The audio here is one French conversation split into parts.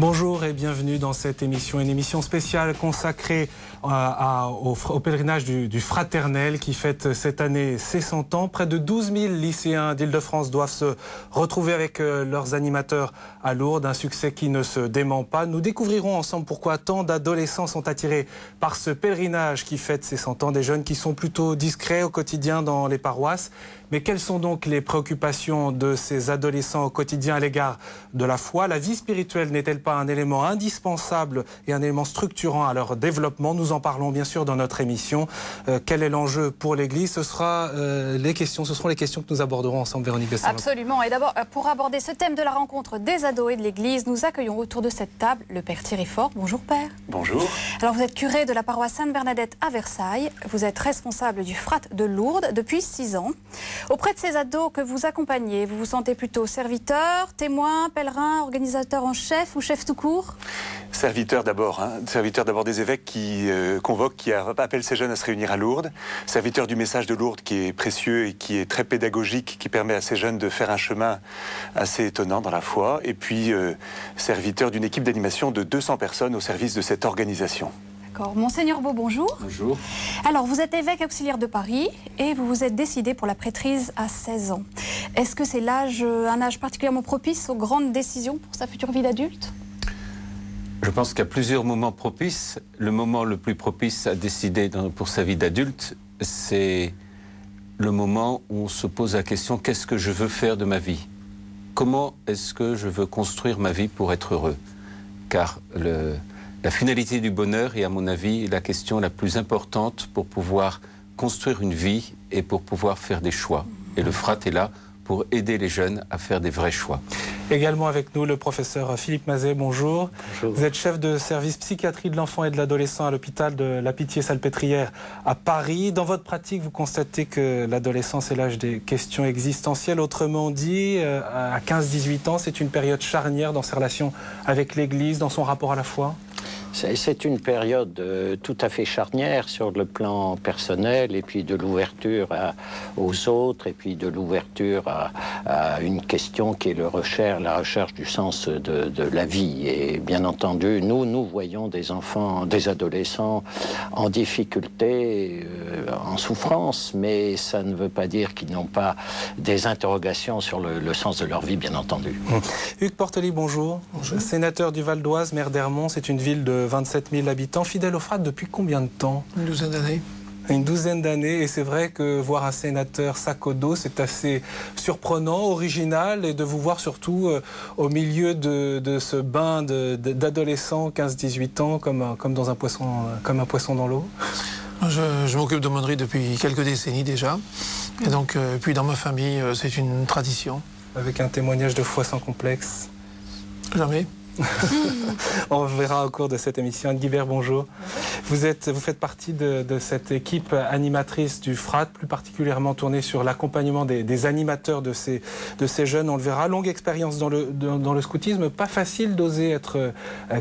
Bonjour et bienvenue dans cette émission, une émission spéciale consacrée au pèlerinage du Fraternel qui fête cette année ses 100 ans. Près de 12 000 lycéens d'Île-de-France doivent se retrouver avec leurs animateurs à Lourdes, un succès qui ne se dément pas. Nous découvrirons ensemble pourquoi tant d'adolescents sont attirés par ce pèlerinage qui fête ses 100 ans, des jeunes qui sont plutôt discrets au quotidien dans les paroisses. Mais quelles sont donc les préoccupations de ces adolescents au quotidien à l'égard de la foi? La vie spirituelle n'est-elle pas un élément indispensable et un élément structurant à leur développement? Nous en parlons bien sûr dans notre émission. Quel est l'enjeu pour l'Église? Ce seront les questions que nous aborderons ensemble, Véronique Besson. Absolument. Et d'abord, pour aborder ce thème de la rencontre des ados et de l'Église, nous accueillons autour de cette table le Père Thierry Fort. Bonjour Père. Bonjour. Alors vous êtes curé de la paroisse Sainte-Bernadette à Versailles. Vous êtes responsable du Frat de Lourdes depuis 6 ans. Auprès de ces ados que vous accompagnez, vous vous sentez plutôt serviteur, témoin, pèlerin, organisateur en chef ou chef tout court? Serviteur d'abord, serviteur d'abord des évêques qui convoquent, qui appellent ces jeunes à se réunir à Lourdes. Serviteur du message de Lourdes qui est précieux et qui est très pédagogique, qui permet à ces jeunes de faire un chemin assez étonnant dans la foi. Et puis serviteur d'une équipe d'animation de 200 personnes au service de cette organisation. Monseigneur Beau, bonjour. Bonjour. Alors, vous êtes évêque auxiliaire de Paris et vous vous êtes décidé pour la prêtrise à 16 ans. Est-ce que c'est un âge particulièrement propice aux grandes décisions pour sa future vie d'adulte? Je pense qu'il y a plusieurs moments propices. Le moment le plus propice à décider pour sa vie d'adulte, c'est le moment où on se pose la question: qu'est-ce que je veux faire de ma vie? Comment est-ce que je veux construire ma vie pour être heureux? Car la finalité du bonheur est, à mon avis, la question la plus importante pour pouvoir construire une vie et pour pouvoir faire des choix. Et le Frat est là pour aider les jeunes à faire des vrais choix. Également avec nous le professeur Philippe Mazet, bonjour. Bonjour. Vous êtes chef de service psychiatrie de l'enfant et de l'adolescent à l'hôpital de la Pitié-Salpêtrière à Paris. Dans votre pratique, vous constatez que l'adolescence est l'âge des questions existentielles. Autrement dit, à 15-18 ans, c'est une période charnière dans ses relations avec l'Église, dans son rapport à la foi? C'est une période tout à fait charnière sur le plan personnel et puis de l'ouverture aux autres et puis de l'ouverture à une question qui est la recherche du sens de la vie. Et bien entendu, nous voyons des enfants, des adolescents en difficulté, en souffrance, mais ça ne veut pas dire qu'ils n'ont pas des interrogations sur le sens de leur vie, bien entendu. Hugues Portely, bonjour. Bonjour. Sénateur du Val d'Oise, maire d'Hermont, c'est une ville de 27 000 habitants. Fidèle au Frat depuis combien de temps? Une douzaine d'années. Une douzaine d'années, et c'est vrai que voir un sénateur sac au dos, c'est assez surprenant, original, et de vous voir surtout au milieu de ce bain d'adolescents, 15-18 ans, comme dans un poisson dans l'eau. Je m'occupe d'aumônerie depuis quelques décennies déjà, et donc puis dans ma famille, c'est une tradition. Avec un témoignage de foi sans complexe? Jamais. On verra au cours de cette émission. Anne Guibert, bonjour. Vous faites partie de cette équipe animatrice du Frat, plus particulièrement tournée sur l'accompagnement des animateurs de ces jeunes. On le verra. Longue expérience dans le scoutisme. Pas facile d'oser être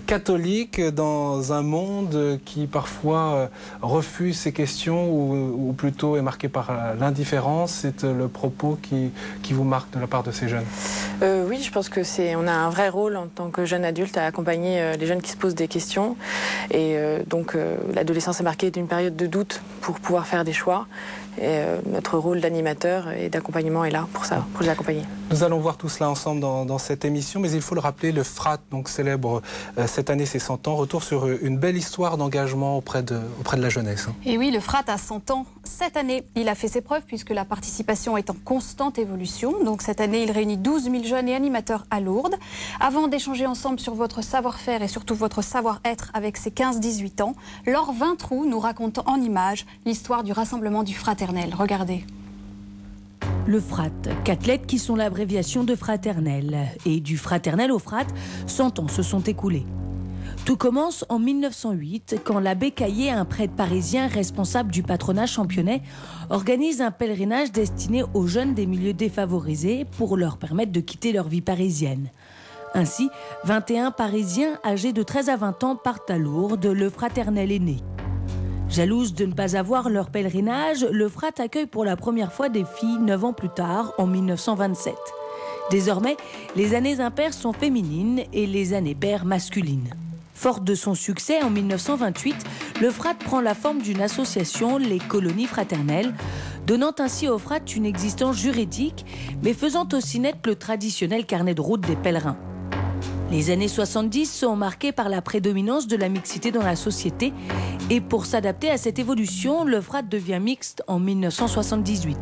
catholique dans un monde qui parfois refuse ces questions ou plutôt est marqué par l'indifférence. C'est le propos qui vous marque de la part de ces jeunes. Oui, je pense que on a un vrai rôle en tant que jeune adulte à accompagner les jeunes qui se posent des questions. Et donc l'adolescence est marquée d'une période de doute pour pouvoir faire des choix. Et notre rôle d'animateur et d'accompagnement est là pour ça, pour les accompagner. Nous allons voir tout cela ensemble dans cette émission, mais il faut le rappeler, le Frat donc célèbre cette année ses 100 ans. Retour sur une belle histoire d'engagement auprès de la jeunesse. Et oui, le Frat a 100 ans cette année. Il a fait ses preuves puisque la participation est en constante évolution. Donc cette année, il réunit 12 000 jeunes et animateurs à Lourdes. Avant d'échanger ensemble sur votre savoir-faire et surtout votre savoir-être avec ces 15-18 ans, Laure Vintroux nous raconte en images l'histoire du rassemblement du Fraternel. Regardez. Le Frat, 4 lettres qui sont l'abréviation de Fraternel. Et du Fraternel au Frat, 100 ans se sont écoulés. Tout commence en 1908, quand l'abbé Caillé, un prêtre parisien responsable du patronat championnet, organise un pèlerinage destiné aux jeunes des milieux défavorisés pour leur permettre de quitter leur vie parisienne. Ainsi, 21 Parisiens âgés de 13 à 20 ans partent à Lourdes, le Fraternel est né. Jalouse de ne pas avoir leur pèlerinage, le Frat accueille pour la première fois des filles 9 ans plus tard, en 1927. Désormais, les années impaires sont féminines et les années paires masculines. Forte de son succès, en 1928, le FRAT prend la forme d'une association, les colonies fraternelles, donnant ainsi au FRAT une existence juridique, mais faisant aussi naître le traditionnel carnet de route des pèlerins. Les années 70 sont marquées par la prédominance de la mixité dans la société et pour s'adapter à cette évolution, le FRAT devient mixte en 1978.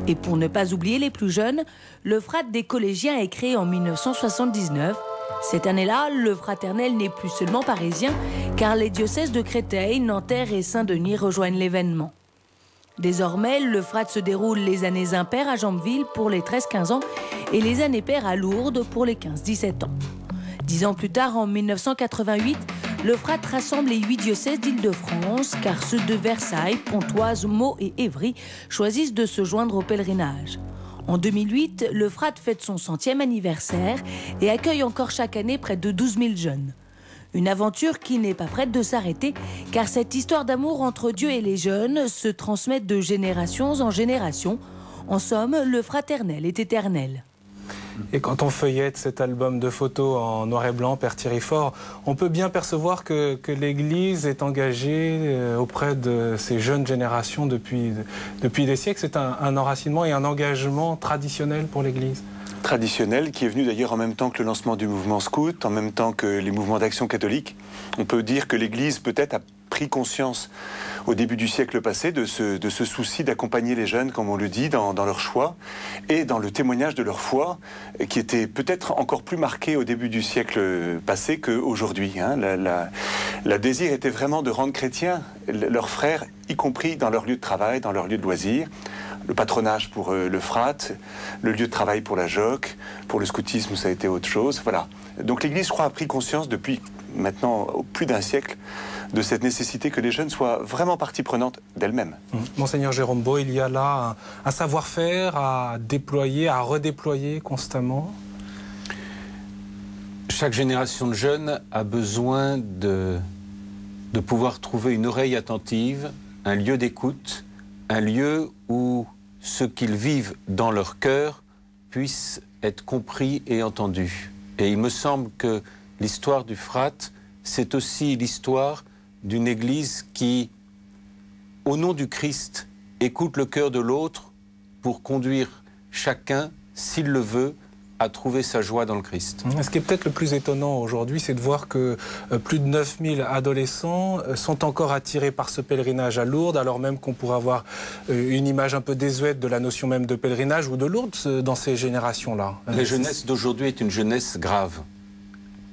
Et pour ne pas oublier les plus jeunes, le FRAT des collégiens est créé en 1979. Cette année-là, le fraternel n'est plus seulement parisien, car les diocèses de Créteil, Nanterre et Saint-Denis rejoignent l'événement. Désormais, le FRAT se déroule les années impaires à Jambeville pour les 13-15 ans et les années paires à Lourdes pour les 15-17 ans. 10 ans plus tard, en 1988, le FRAT rassemble les 8 diocèses d'Île-de-France, car ceux de Versailles, Pontoise, Meaux et Évry choisissent de se joindre au pèlerinage. En 2008, le FRAT fête son 100e anniversaire et accueille encore chaque année près de 12 000 jeunes. Une aventure qui n'est pas prête de s'arrêter, car cette histoire d'amour entre Dieu et les jeunes se transmet de génération en génération. En somme, le fraternel est éternel. Et quand on feuillette cet album de photos en noir et blanc, Père Thierry Faure, on peut bien percevoir que l'Église est engagée auprès de ces jeunes générations depuis des siècles. C'est un enracinement et un engagement traditionnel pour l'Église. Traditionnel, qui est venu d'ailleurs en même temps que le lancement du mouvement scout, en même temps que les mouvements d'action catholique. On peut dire que l'Église peut-être a pris conscience au début du siècle passé de ce souci d'accompagner les jeunes, comme on le dit, dans leur choix et dans le témoignage de leur foi, qui était peut-être encore plus marqué au début du siècle passé qu'aujourd'hui. Hein. La désir était vraiment de rendre chrétiens leurs frères, y compris dans leur lieu de travail, dans leur lieu de loisirs. Le patronage pour le FRAT, le lieu de travail pour la JOC, pour le scoutisme, ça a été autre chose. Voilà. Donc l'Église, je crois, a pris conscience depuis maintenant plus d'un siècle de cette nécessité que les jeunes soient vraiment partie prenante d'elles-mêmes. Monseigneur Jérôme Beau, il y a là un savoir-faire à déployer, à redéployer constamment. Chaque génération de jeunes a besoin de pouvoir trouver une oreille attentive, un lieu d'écoute, un lieu où ce qu'ils vivent dans leur cœur puisse être compris et entendu. Et il me semble que l'histoire du FRAT, c'est aussi l'histoire d'une Église qui, au nom du Christ, écoute le cœur de l'autre pour conduire chacun, s'il le veut, à trouver sa joie dans le Christ. Ce qui est peut-être le plus étonnant aujourd'hui, c'est de voir que plus de 9000 adolescents sont encore attirés par ce pèlerinage à Lourdes, alors même qu'on pourrait avoir une image un peu désuète de la notion même de pèlerinage ou de Lourdes dans ces générations-là. La jeunesse d'aujourd'hui est une jeunesse grave,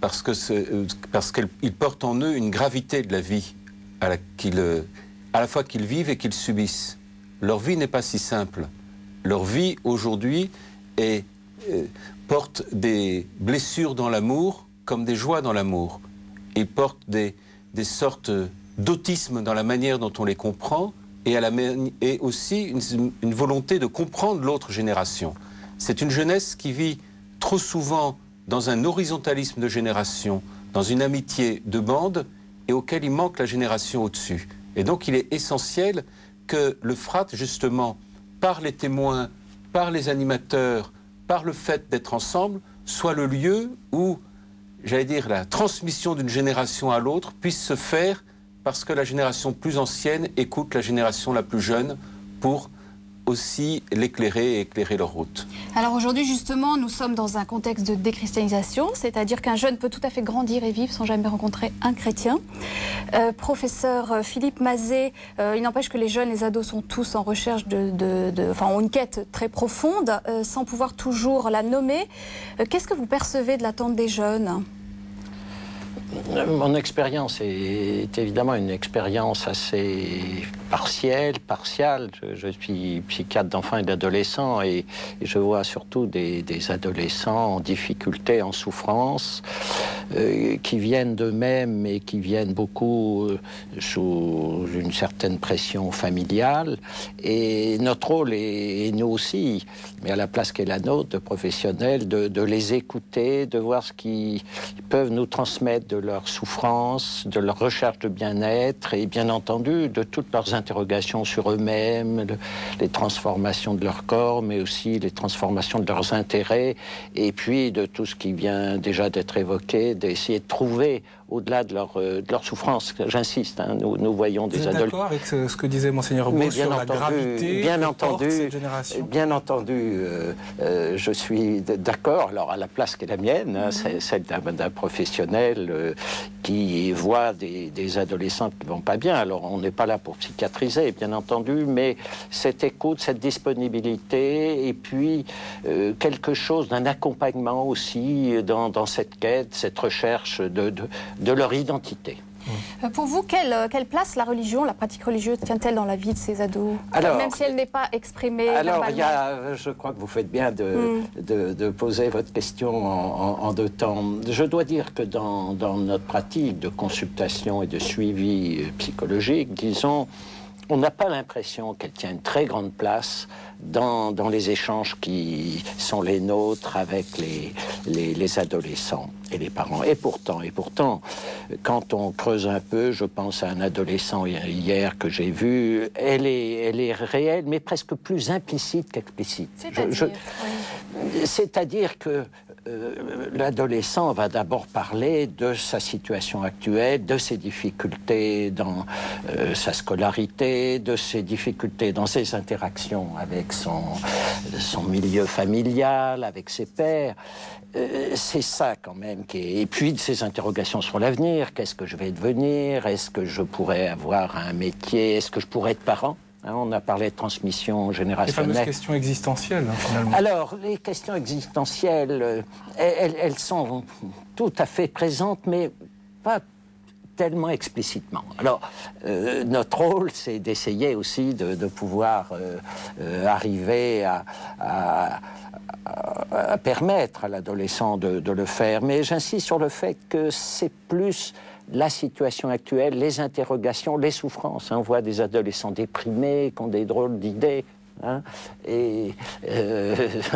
parce qu'ils portent en eux une gravité de la vie à la fois qu'ils vivent et qu'ils subissent. Leur vie n'est pas si simple. Leur vie aujourd'hui portent des blessures dans l'amour comme des joies dans l'amour. Ils portent des sortes d'autisme dans la manière dont on les comprend et aussi une volonté de comprendre l'autre génération. C'est une jeunesse qui vit trop souvent dans un horizontalisme de génération, dans une amitié de bande et auquel il manque la génération au-dessus. Et donc il est essentiel que le FRAT, justement, par les témoins, par les animateurs, par le fait d'être ensemble, soit le lieu où, j'allais dire, la transmission d'une génération à l'autre puisse se faire parce que la génération plus ancienne écoute la génération la plus jeune pour aussi l'éclairer et éclairer leur route. Alors aujourd'hui, justement, nous sommes dans un contexte de déchristianisation, c'est-à-dire qu'un jeune peut tout à fait grandir et vivre sans jamais rencontrer un chrétien. Professeur Philippe Mazet, il n'empêche que les jeunes, les ados sont tous en recherche ont une quête très profonde, sans pouvoir toujours la nommer. Qu'est-ce que vous percevez de l'attente des jeunes ? Mon expérience est évidemment une expérience assez partiale. Je suis psychiatre d'enfants et d'adolescents et je vois surtout des adolescents en difficulté, en souffrance. qui viennent d'eux-mêmes et qui viennent beaucoup sous une certaine pression familiale. Et notre rôle, et nous aussi, mais à la place qu'est la nôtre, de professionnels, de les écouter, de voir ce qu'ils peuvent nous transmettre de leur souffrance, de leur recherche de bien-être et bien entendu de toutes leurs interrogations sur eux-mêmes, les transformations de leur corps, mais aussi les transformations de leurs intérêts, et puis de tout ce qui vient déjà d'être évoqué, d'essayer de trouver au-delà de leur souffrance. J'insiste, hein, nous voyons des adolescents. Vous êtes d'accord avec ce que disait Monseigneur Beau sur la gravité de cette génération? Bien entendu, je suis d'accord. Alors à la place qui est la mienne, hein, c'est celle d'un professionnel qui voit des adolescents qui ne vont pas bien. Alors on n'est pas là pour psychiatriser, bien entendu, mais cette écoute, cette disponibilité, et puis quelque chose d'un accompagnement aussi dans cette quête, cette recherche de leur identité. Pour vous, quelle place la religion, la pratique religieuse tient-elle dans la vie de ces ados, même si elle n'est pas exprimée verbalement? Je crois que vous faites bien de poser votre question en deux temps. Je dois dire que dans notre pratique de consultation et de suivi psychologique, disons, on n'a pas l'impression qu'elle tient une très grande place dans les échanges qui sont les nôtres avec les adolescents et les parents. Et pourtant, quand on creuse un peu, je pense à un adolescent hier que j'ai vu, elle est réelle, mais presque plus implicite qu'explicite. C'est-à-dire que l'adolescent va d'abord parler de sa situation actuelle, de ses difficultés dans sa scolarité, de ses difficultés dans ses interactions avec son milieu familial, avec ses pairs. C'est ça quand même et puis de ses interrogations sur l'avenir. Qu'est-ce que je vais devenir? Est-ce que je pourrais avoir un métier? Est-ce que je pourrais être parent? On a parlé de transmission générationnelle. Les fameuses questions existentielles, finalement. Alors, les questions existentielles, elles sont tout à fait présentes, mais pas tellement explicitement. Alors, notre rôle, c'est d'essayer aussi de pouvoir arriver à permettre à l'adolescent de le faire. Mais j'insiste sur le fait que c'est plus la situation actuelle, les interrogations, les souffrances. On voit des adolescents déprimés qui ont des drôles d'idées, et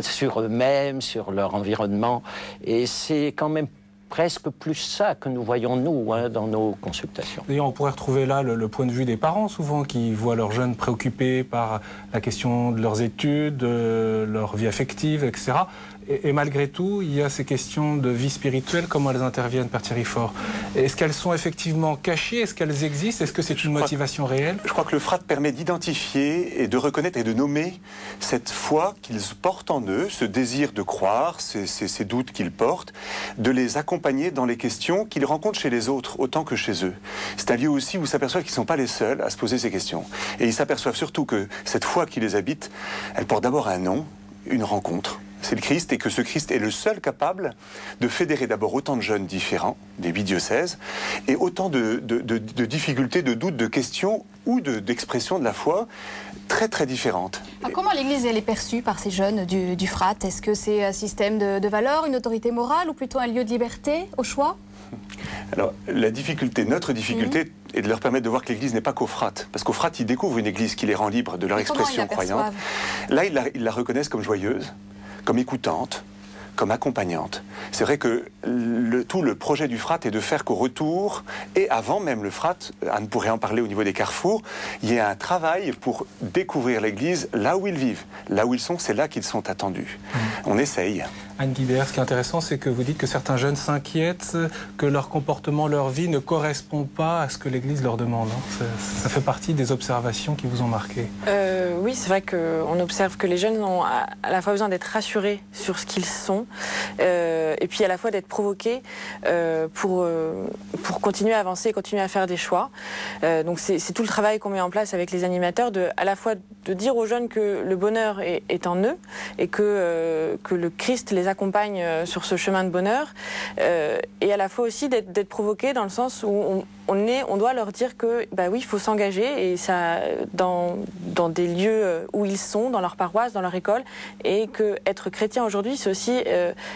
sur eux-mêmes, sur leur environnement. Et c'est quand même presque plus ça que nous voyons, nous, dans nos consultations. D'ailleurs, on pourrait retrouver là le point de vue des parents, souvent, qui voient leurs jeunes préoccupés par la question de leurs études, de leur vie affective, etc. Et malgré tout, il y a ces questions de vie spirituelle, comment elles interviennent, Père Thierry Faure. Est-ce qu'elles sont effectivement cachées? Est-ce qu'elles existent? Est-ce que c'est une motivation réelle? Je crois que le FRAT permet d'identifier et de reconnaître et de nommer cette foi qu'ils portent en eux, ce désir de croire, ces doutes qu'ils portent, de les accompagner dans les questions qu'ils rencontrent chez les autres, autant que chez eux. C'est un lieu aussi où ils s'aperçoivent qu'ils ne sont pas les seuls à se poser ces questions. Et ils s'aperçoivent surtout que cette foi qui les habite, elle porte d'abord un nom, une rencontre. C'est le Christ, et que ce Christ est le seul capable de fédérer d'abord autant de jeunes différents, des 8 diocèses, et autant de difficultés, de doutes, de questions ou d'expressions de la foi très très différentes. Comment l'Église elle est perçue par ces jeunes du FRAT? Est-ce que c'est un système de valeurs, une autorité morale, ou plutôt un lieu de liberté au choix? Alors, notre difficulté est de leur permettre de voir que l'Église n'est pas qu'au FRAT. Parce qu'au FRAT, ils découvrent une Église qui les rend libres de leur expression croyante. Là, ils la reconnaissent comme joyeuse, comme écoutante, comme accompagnante. C'est vrai que tout le projet du FRAT est de faire qu'au retour, et avant même le FRAT, Anne pourrait en parler au niveau des carrefours, il y a un travail pour découvrir l'Église là où ils vivent. Là où ils sont, c'est là qu'ils sont attendus. On essaye. Anne Guibert, ce qui est intéressant, c'est que vous dites que certains jeunes s'inquiètent que leur comportement, leur vie ne correspond pas à ce que l'Église leur demande. Ça fait partie des observations qui vous ont marqué. Oui, c'est vrai qu'on observe que les jeunes ont à la fois besoin d'être rassurés sur ce qu'ils sont, et puis à la fois d'être provoqués pour continuer à avancer, continuer à faire des choix. Donc c'est tout le travail qu'on met en place avec les animateurs, à la fois de dire aux jeunes que le bonheur est en eux, et que le Christ les accompagne sur ce chemin de bonheur, et à la fois aussi d'être provoqués dans le sens où on doit leur dire que, oui, il faut s'engager, et ça, dans des lieux où ils sont, dans leur paroisse, dans leur école, et que être chrétien aujourd'hui, c'est aussi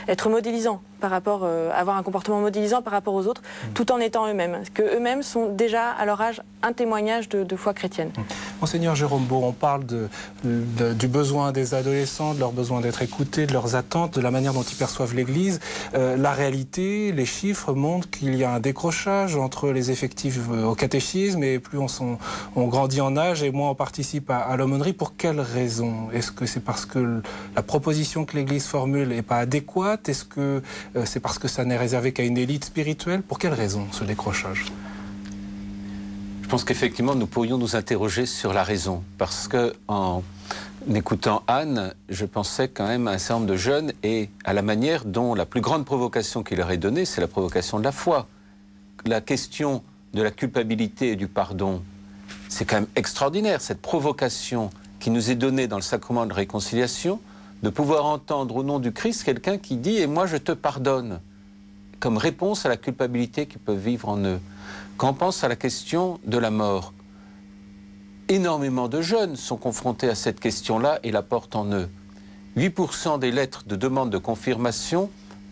être modélisant par rapport, avoir un comportement modélisant par rapport aux autres, tout en étant eux-mêmes. Que eux-mêmes sont déjà, à leur âge, un témoignage de foi chrétienne. Monseigneur Jérôme Beau, on parle du besoin des adolescents, de leur besoin d'être écoutés, de leurs attentes, de la manière dont ils perçoivent l'Église. La réalité, les chiffres montrent qu'il y a un décrochage entre les effectifs au catéchisme, et plus on grandit en âge et moins on participe à l'aumônerie. Pour quelles raisons? Est-ce que c'est parce que la proposition que l'Église formule n'est pas adéquate? Est-ce que c'est parce que ça n'est réservé qu'à une élite spirituelle? Pour quelles raisons ce décrochage? Je pense qu'effectivement, nous pourrions nous interroger sur la raison. Parce que, en écoutant Anne, je pensais quand même à un certain nombre de jeunes et à la manière dont la plus grande provocation qu'il leur est donnée, c'est la provocation de la foi. La question de la culpabilité et du pardon, c'est quand même extraordinaire, cette provocation qui nous est donnée dans le sacrement de réconciliation, de pouvoir entendre au nom du Christ quelqu'un qui dit « et moi je te pardonne » comme réponse à la culpabilité qu'ils peuvent vivre en eux. Quand on pense à la question de la mort, énormément de jeunes sont confrontés à cette question-là et la portent en eux. 8% des lettres de demande de confirmation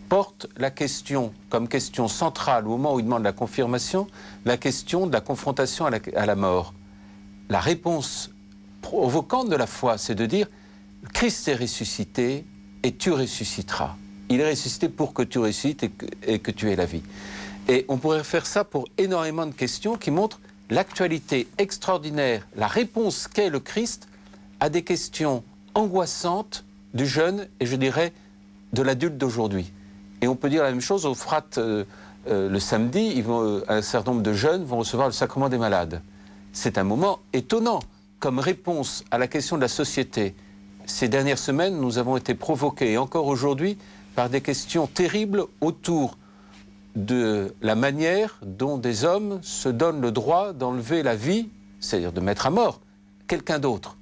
portent la question, comme question centrale au moment où ils demandent la confirmation, la question de la confrontation à la mort. La réponse provocante de la foi, c'est de dire « Christ est ressuscité et tu ressusciteras ». Il est ressuscité pour que tu ressuscites et que tu aies la vie. Et on pourrait faire ça pour énormément de questions qui montrent l'actualité extraordinaire, la réponse qu'est le Christ à des questions angoissantes du jeune et je dirais de l'adulte d'aujourd'hui. Et on peut dire la même chose aux frates le samedi, un certain nombre de jeunes vont recevoir le sacrement des malades. C'est un moment étonnant comme réponse à la question de la société. Ces dernières semaines, nous avons été provoqués, et encore aujourd'hui, par des questions terribles autour de la manière dont des hommes se donnent le droit d'enlever la vie, c'est-à-dire de mettre à mort quelqu'un d'autre.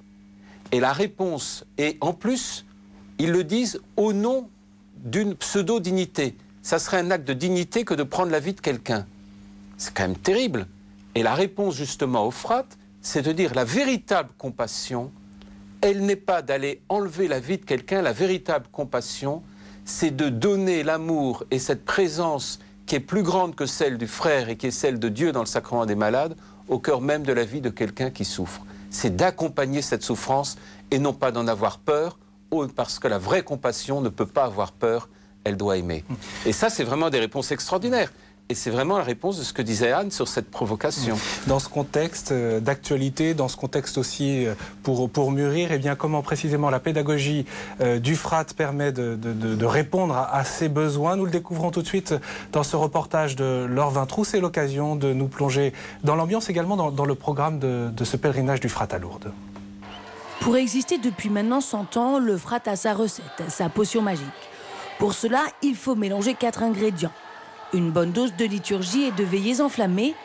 Et la réponse est, en plus, ils le disent au nom d'une pseudo-dignité. Ça serait un acte de dignité que de prendre la vie de quelqu'un. C'est quand même terrible. Et la réponse, justement, aux frates, c'est de dire la véritable compassion, elle n'est pas d'aller enlever la vie de quelqu'un, la véritable compassion, c'est de donner l'amour et cette présence qui est plus grande que celle du frère et qui est celle de Dieu dans le sacrement des malades, au cœur même de la vie de quelqu'un qui souffre. C'est d'accompagner cette souffrance et non pas d'en avoir peur, parce que la vraie compassion ne peut pas avoir peur, elle doit aimer. Et ça, c'est vraiment des réponses extraordinaires. Et c'est vraiment la réponse de ce que disait Anne sur cette provocation. Dans ce contexte d'actualité, dans ce contexte aussi pour mûrir, eh bien, comment précisément la pédagogie du FRAT permet de répondre à ces besoins? Nous le découvrons tout de suite dans ce reportage de Laure Vintroux. C'est l'occasion de nous plonger dans l'ambiance, également dans le programme de ce pèlerinage du FRAT à Lourdes. Pour exister depuis maintenant 100 ans, le FRAT a sa recette, sa potion magique. Pour cela, il faut mélanger 4 ingrédients. Une bonne dose de liturgie et de veillées enflammées,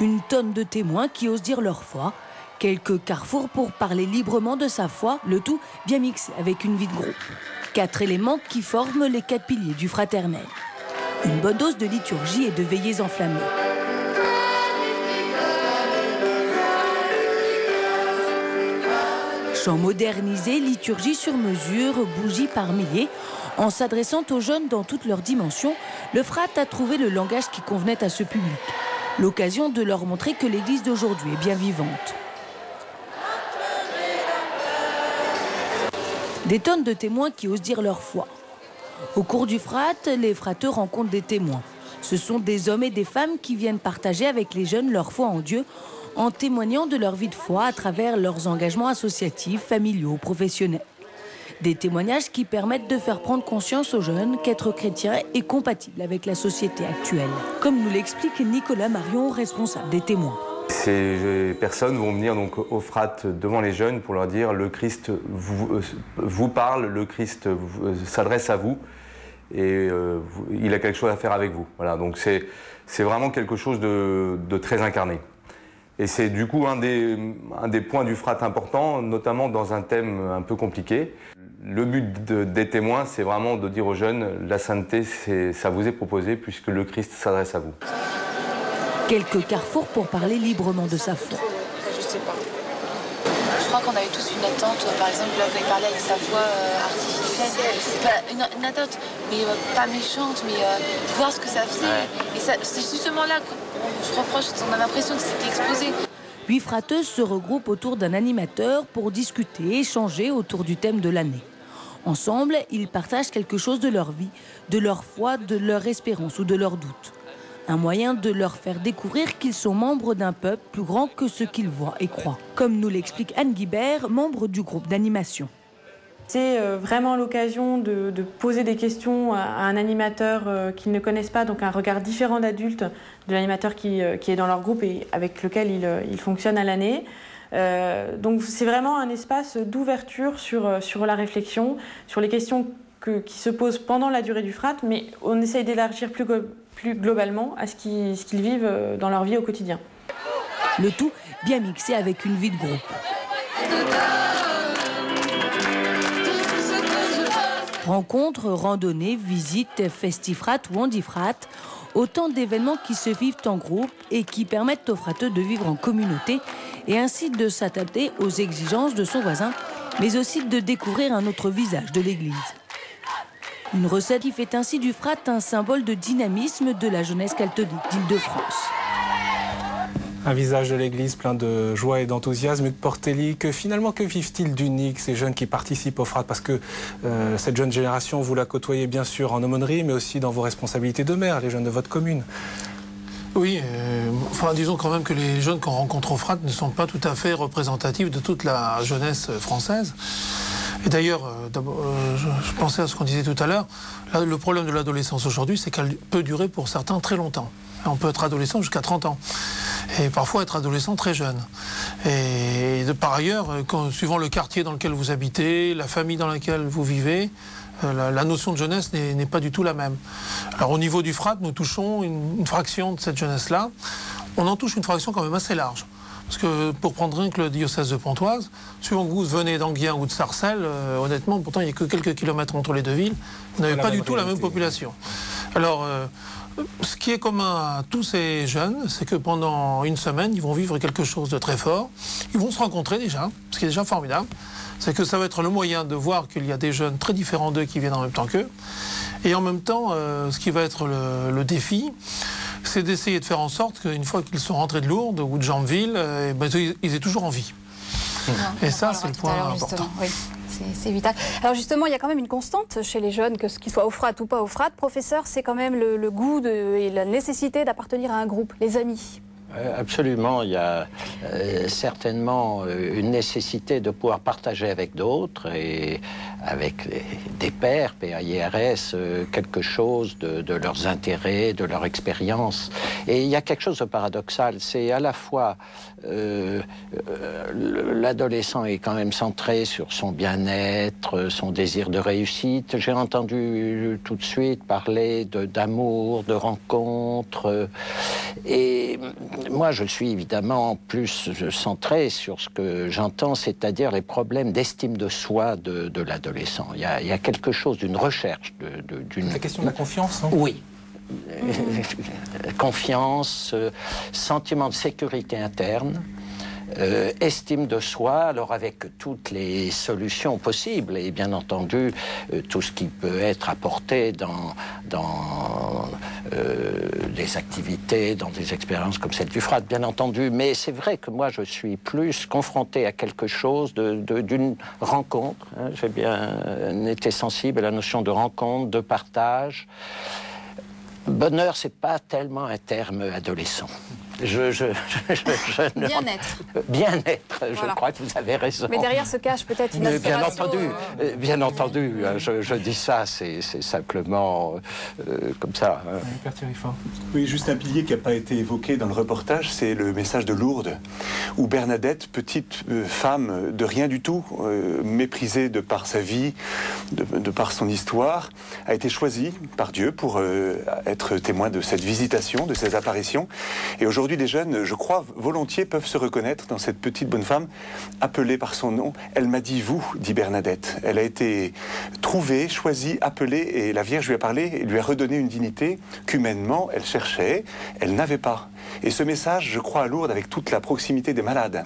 une tonne de témoins qui osent dire leur foi, quelques carrefours pour parler librement de sa foi, le tout bien mixé avec une vie de groupe. 4 éléments qui forment les 4 piliers du fraternel. Une bonne dose de liturgie et de veillées enflammées. Chant modernisé, liturgie sur mesure, bougies par milliers. En s'adressant aux jeunes dans toutes leurs dimensions, le FRAT a trouvé le langage qui convenait à ce public. L'occasion de leur montrer que l'Église d'aujourd'hui est bien vivante. Des tonnes de témoins qui osent dire leur foi. Au cours du FRAT, les frateux rencontrent des témoins. Ce sont des hommes et des femmes qui viennent partager avec les jeunes leur foi en Dieu, en témoignant de leur vie de foi à travers leurs engagements associatifs, familiaux, professionnels. Des témoignages qui permettent de faire prendre conscience aux jeunes qu'être chrétien est compatible avec la société actuelle. Comme nous l'explique Nicolas Marion, responsable des témoins. Ces personnes vont venir donc au FRAT devant les jeunes pour leur dire le Christ vous parle, le Christ s'adresse à vous et il a quelque chose à faire avec vous. Voilà, donc c'est vraiment quelque chose de très incarné. Et c'est du coup un des points du FRAT important, notamment dans un thème un peu compliqué. Le but des témoins, c'est vraiment de dire aux jeunes, la sainteté, ça vous est proposé puisque le Christ s'adresse à vous. Quelques carrefours pour parler librement de sa foi. Je sais pas. Je crois qu'on avait tous une attente, par exemple, là, quand il parlait avec sa voix artificielle. Une attente, mais pas méchante, mais voir ce que ça faisait. Ouais. Et c'est justement là qu'on reproche, on a l'impression que c'était exposé. 8 frateuses se regroupent autour d'un animateur pour discuter, échanger autour du thème de l'année. Ensemble, ils partagent quelque chose de leur vie, de leur foi, de leur espérance ou de leurs doutes. Un moyen de leur faire découvrir qu'ils sont membres d'un peuple plus grand que ce qu'ils voient et croient. Comme nous l'explique Anne Guibert, membre du groupe d'animation. C'est vraiment l'occasion de poser des questions à un animateur qu'ils ne connaissent pas, donc un regard différent d'adulte de l'animateur qui est dans leur groupe et avec lequel ils fonctionnent à l'année. Donc c'est vraiment un espace d'ouverture sur la réflexion, sur les questions qui se posent pendant la durée du frat, mais on essaye d'élargir plus globalement à ce qu'ils vivent dans leur vie au quotidien. Le tout bien mixé avec une vie de groupe. Rencontres, randonnées, visites, festifrat ou handifrat, autant d'événements qui se vivent en groupe et qui permettent aux frateux de vivre en communauté et ainsi de s'adapter aux exigences de son voisin, mais aussi de découvrir un autre visage de l'Église. Une recette qui fait ainsi du frat un symbole de dynamisme de la jeunesse catholique d'Île-de-France. Un visage de l'Église plein de joie et d'enthousiasme. Hugues Portelli, que vivent-ils d'unique, ces jeunes qui participent au frat? Parce que cette jeune génération, vous la côtoyez bien sûr en aumônerie, mais aussi dans vos responsabilités de maire, les jeunes de votre commune. Oui, disons quand même que les jeunes qu'on rencontre au frat ne sont pas tout à fait représentatifs de toute la jeunesse française. Et d'ailleurs, je pensais à ce qu'on disait tout à l'heure, le problème de l'adolescence aujourd'hui, c'est qu'elle peut durer pour certains très longtemps. On peut être adolescent jusqu'à 30 ans. Et parfois être adolescent très jeune. Et par ailleurs, suivant le quartier dans lequel vous habitez, la famille dans laquelle vous vivez, la notion de jeunesse n'est pas du tout la même. Alors au niveau du frat, nous touchons une fraction de cette jeunesse-là. On en touche une fraction quand même assez large. Parce que pour prendre rien que le diocèse de Pontoise, suivant que vous venez d'Anguien ou de Sarcelles, honnêtement, pourtant il n'y a que quelques kilomètres entre les deux villes, vous n'avez pas du tout la même population. Alors, ce qui est commun à tous ces jeunes, c'est que pendant une semaine, ils vont vivre quelque chose de très fort. Ils vont se rencontrer déjà, ce qui est déjà formidable. C'est que ça va être le moyen de voir qu'il y a des jeunes très différents d'eux qui viennent en même temps qu'eux. Et en même temps, ce qui va être le défi, c'est d'essayer de faire en sorte qu'une fois qu'ils sont rentrés de Lourdes ou de Jambeville, ils aient toujours envie. Et ça, c'est le point important. Oui. C'est vital. Alors justement, il y a quand même une constante chez les jeunes, que ce qu'ils soient au frat ou pas au frat. Professeur, c'est quand même le goût et la nécessité d'appartenir à un groupe, les amis. Absolument, il y a certainement une nécessité de pouvoir partager avec d'autres et avec des pairs, PAIRS, quelque chose de leurs intérêts, de leur expérience. Et il y a quelque chose de paradoxal, c'est à la fois l'adolescent est quand même centré sur son bien-être, son désir de réussite. J'ai entendu tout de suite parler d'amour, de rencontres. Et moi, je suis évidemment plus centré sur ce que j'entends, c'est-à-dire les problèmes d'estime de soi de l'adolescent. Il y a quelque chose d'une recherche. La question de la confiance, non ? Oui. Confiance, sentiment de sécurité interne, estime de soi, alors avec toutes les solutions possibles et bien entendu tout ce qui peut être apporté dans des activités, dans des expériences comme celle du frat, bien entendu. Mais c'est vrai que moi je suis plus confronté à quelque chose d'une rencontre. J'ai bien été sensible à la notion de rencontre, de partage. Bonheur, c'est pas tellement un terme adolescent. Bien-être. Bien-être, voilà. Je crois que vous avez raison. Mais derrière se cache peut-être une aspiration. Bien entendu, je dis ça, c'est simplement comme ça. Oui, juste un pilier qui n'a pas été évoqué dans le reportage, c'est le message de Lourdes, où Bernadette, petite femme de rien du tout, méprisée de par sa vie, de par son histoire, a été choisie par Dieu pour être témoin de cette visitation, de ces apparitions. Et aujourd'hui, Aujourd'hui, les jeunes, je crois, volontiers peuvent se reconnaître dans cette petite bonne femme appelée par son nom. Elle m'a dit « vous », dit Bernadette. Elle a été trouvée, choisie, appelée, et la Vierge lui a parlé et lui a redonné une dignité qu'humainement, elle cherchait, elle n'avait pas. Et ce message, je crois, à Lourdes, avec toute la proximité des malades,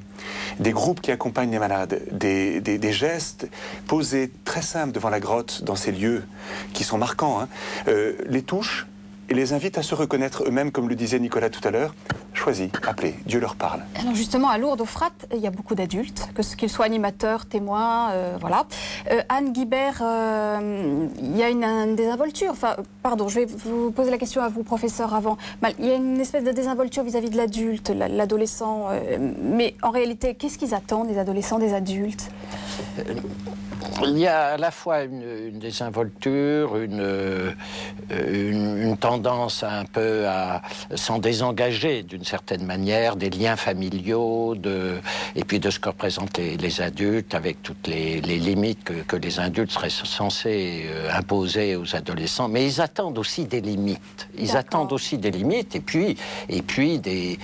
des groupes qui accompagnent les malades, des gestes posés très simples devant la grotte, dans ces lieux qui sont marquants, les touchent et les invitent à se reconnaître eux-mêmes, comme le disait Nicolas tout à l'heure. Choisis, appelez, Dieu leur parle. Alors justement, à Lourdes, au Frat, il y a beaucoup d'adultes, qu'ils soient animateurs, témoins, voilà. Anne Guibert, il y a une désinvolture. Enfin, pardon, je vais vous poser la question à vous, professeur, avant. Il y a une espèce de désinvolture vis-à-vis de l'adulte, l'adolescent. Mais en réalité, qu'est-ce qu'ils attendent, les adolescents, des adultes ? Il y a à la fois une désinvolture, une tendance un peu à s'en désengager d'une certaine manière, des liens familiaux, et puis de ce que représentent les adultes, avec toutes les limites que les adultes seraient censés imposer aux adolescents. Mais ils attendent aussi des limites. Ils attendent aussi des limites, et puis des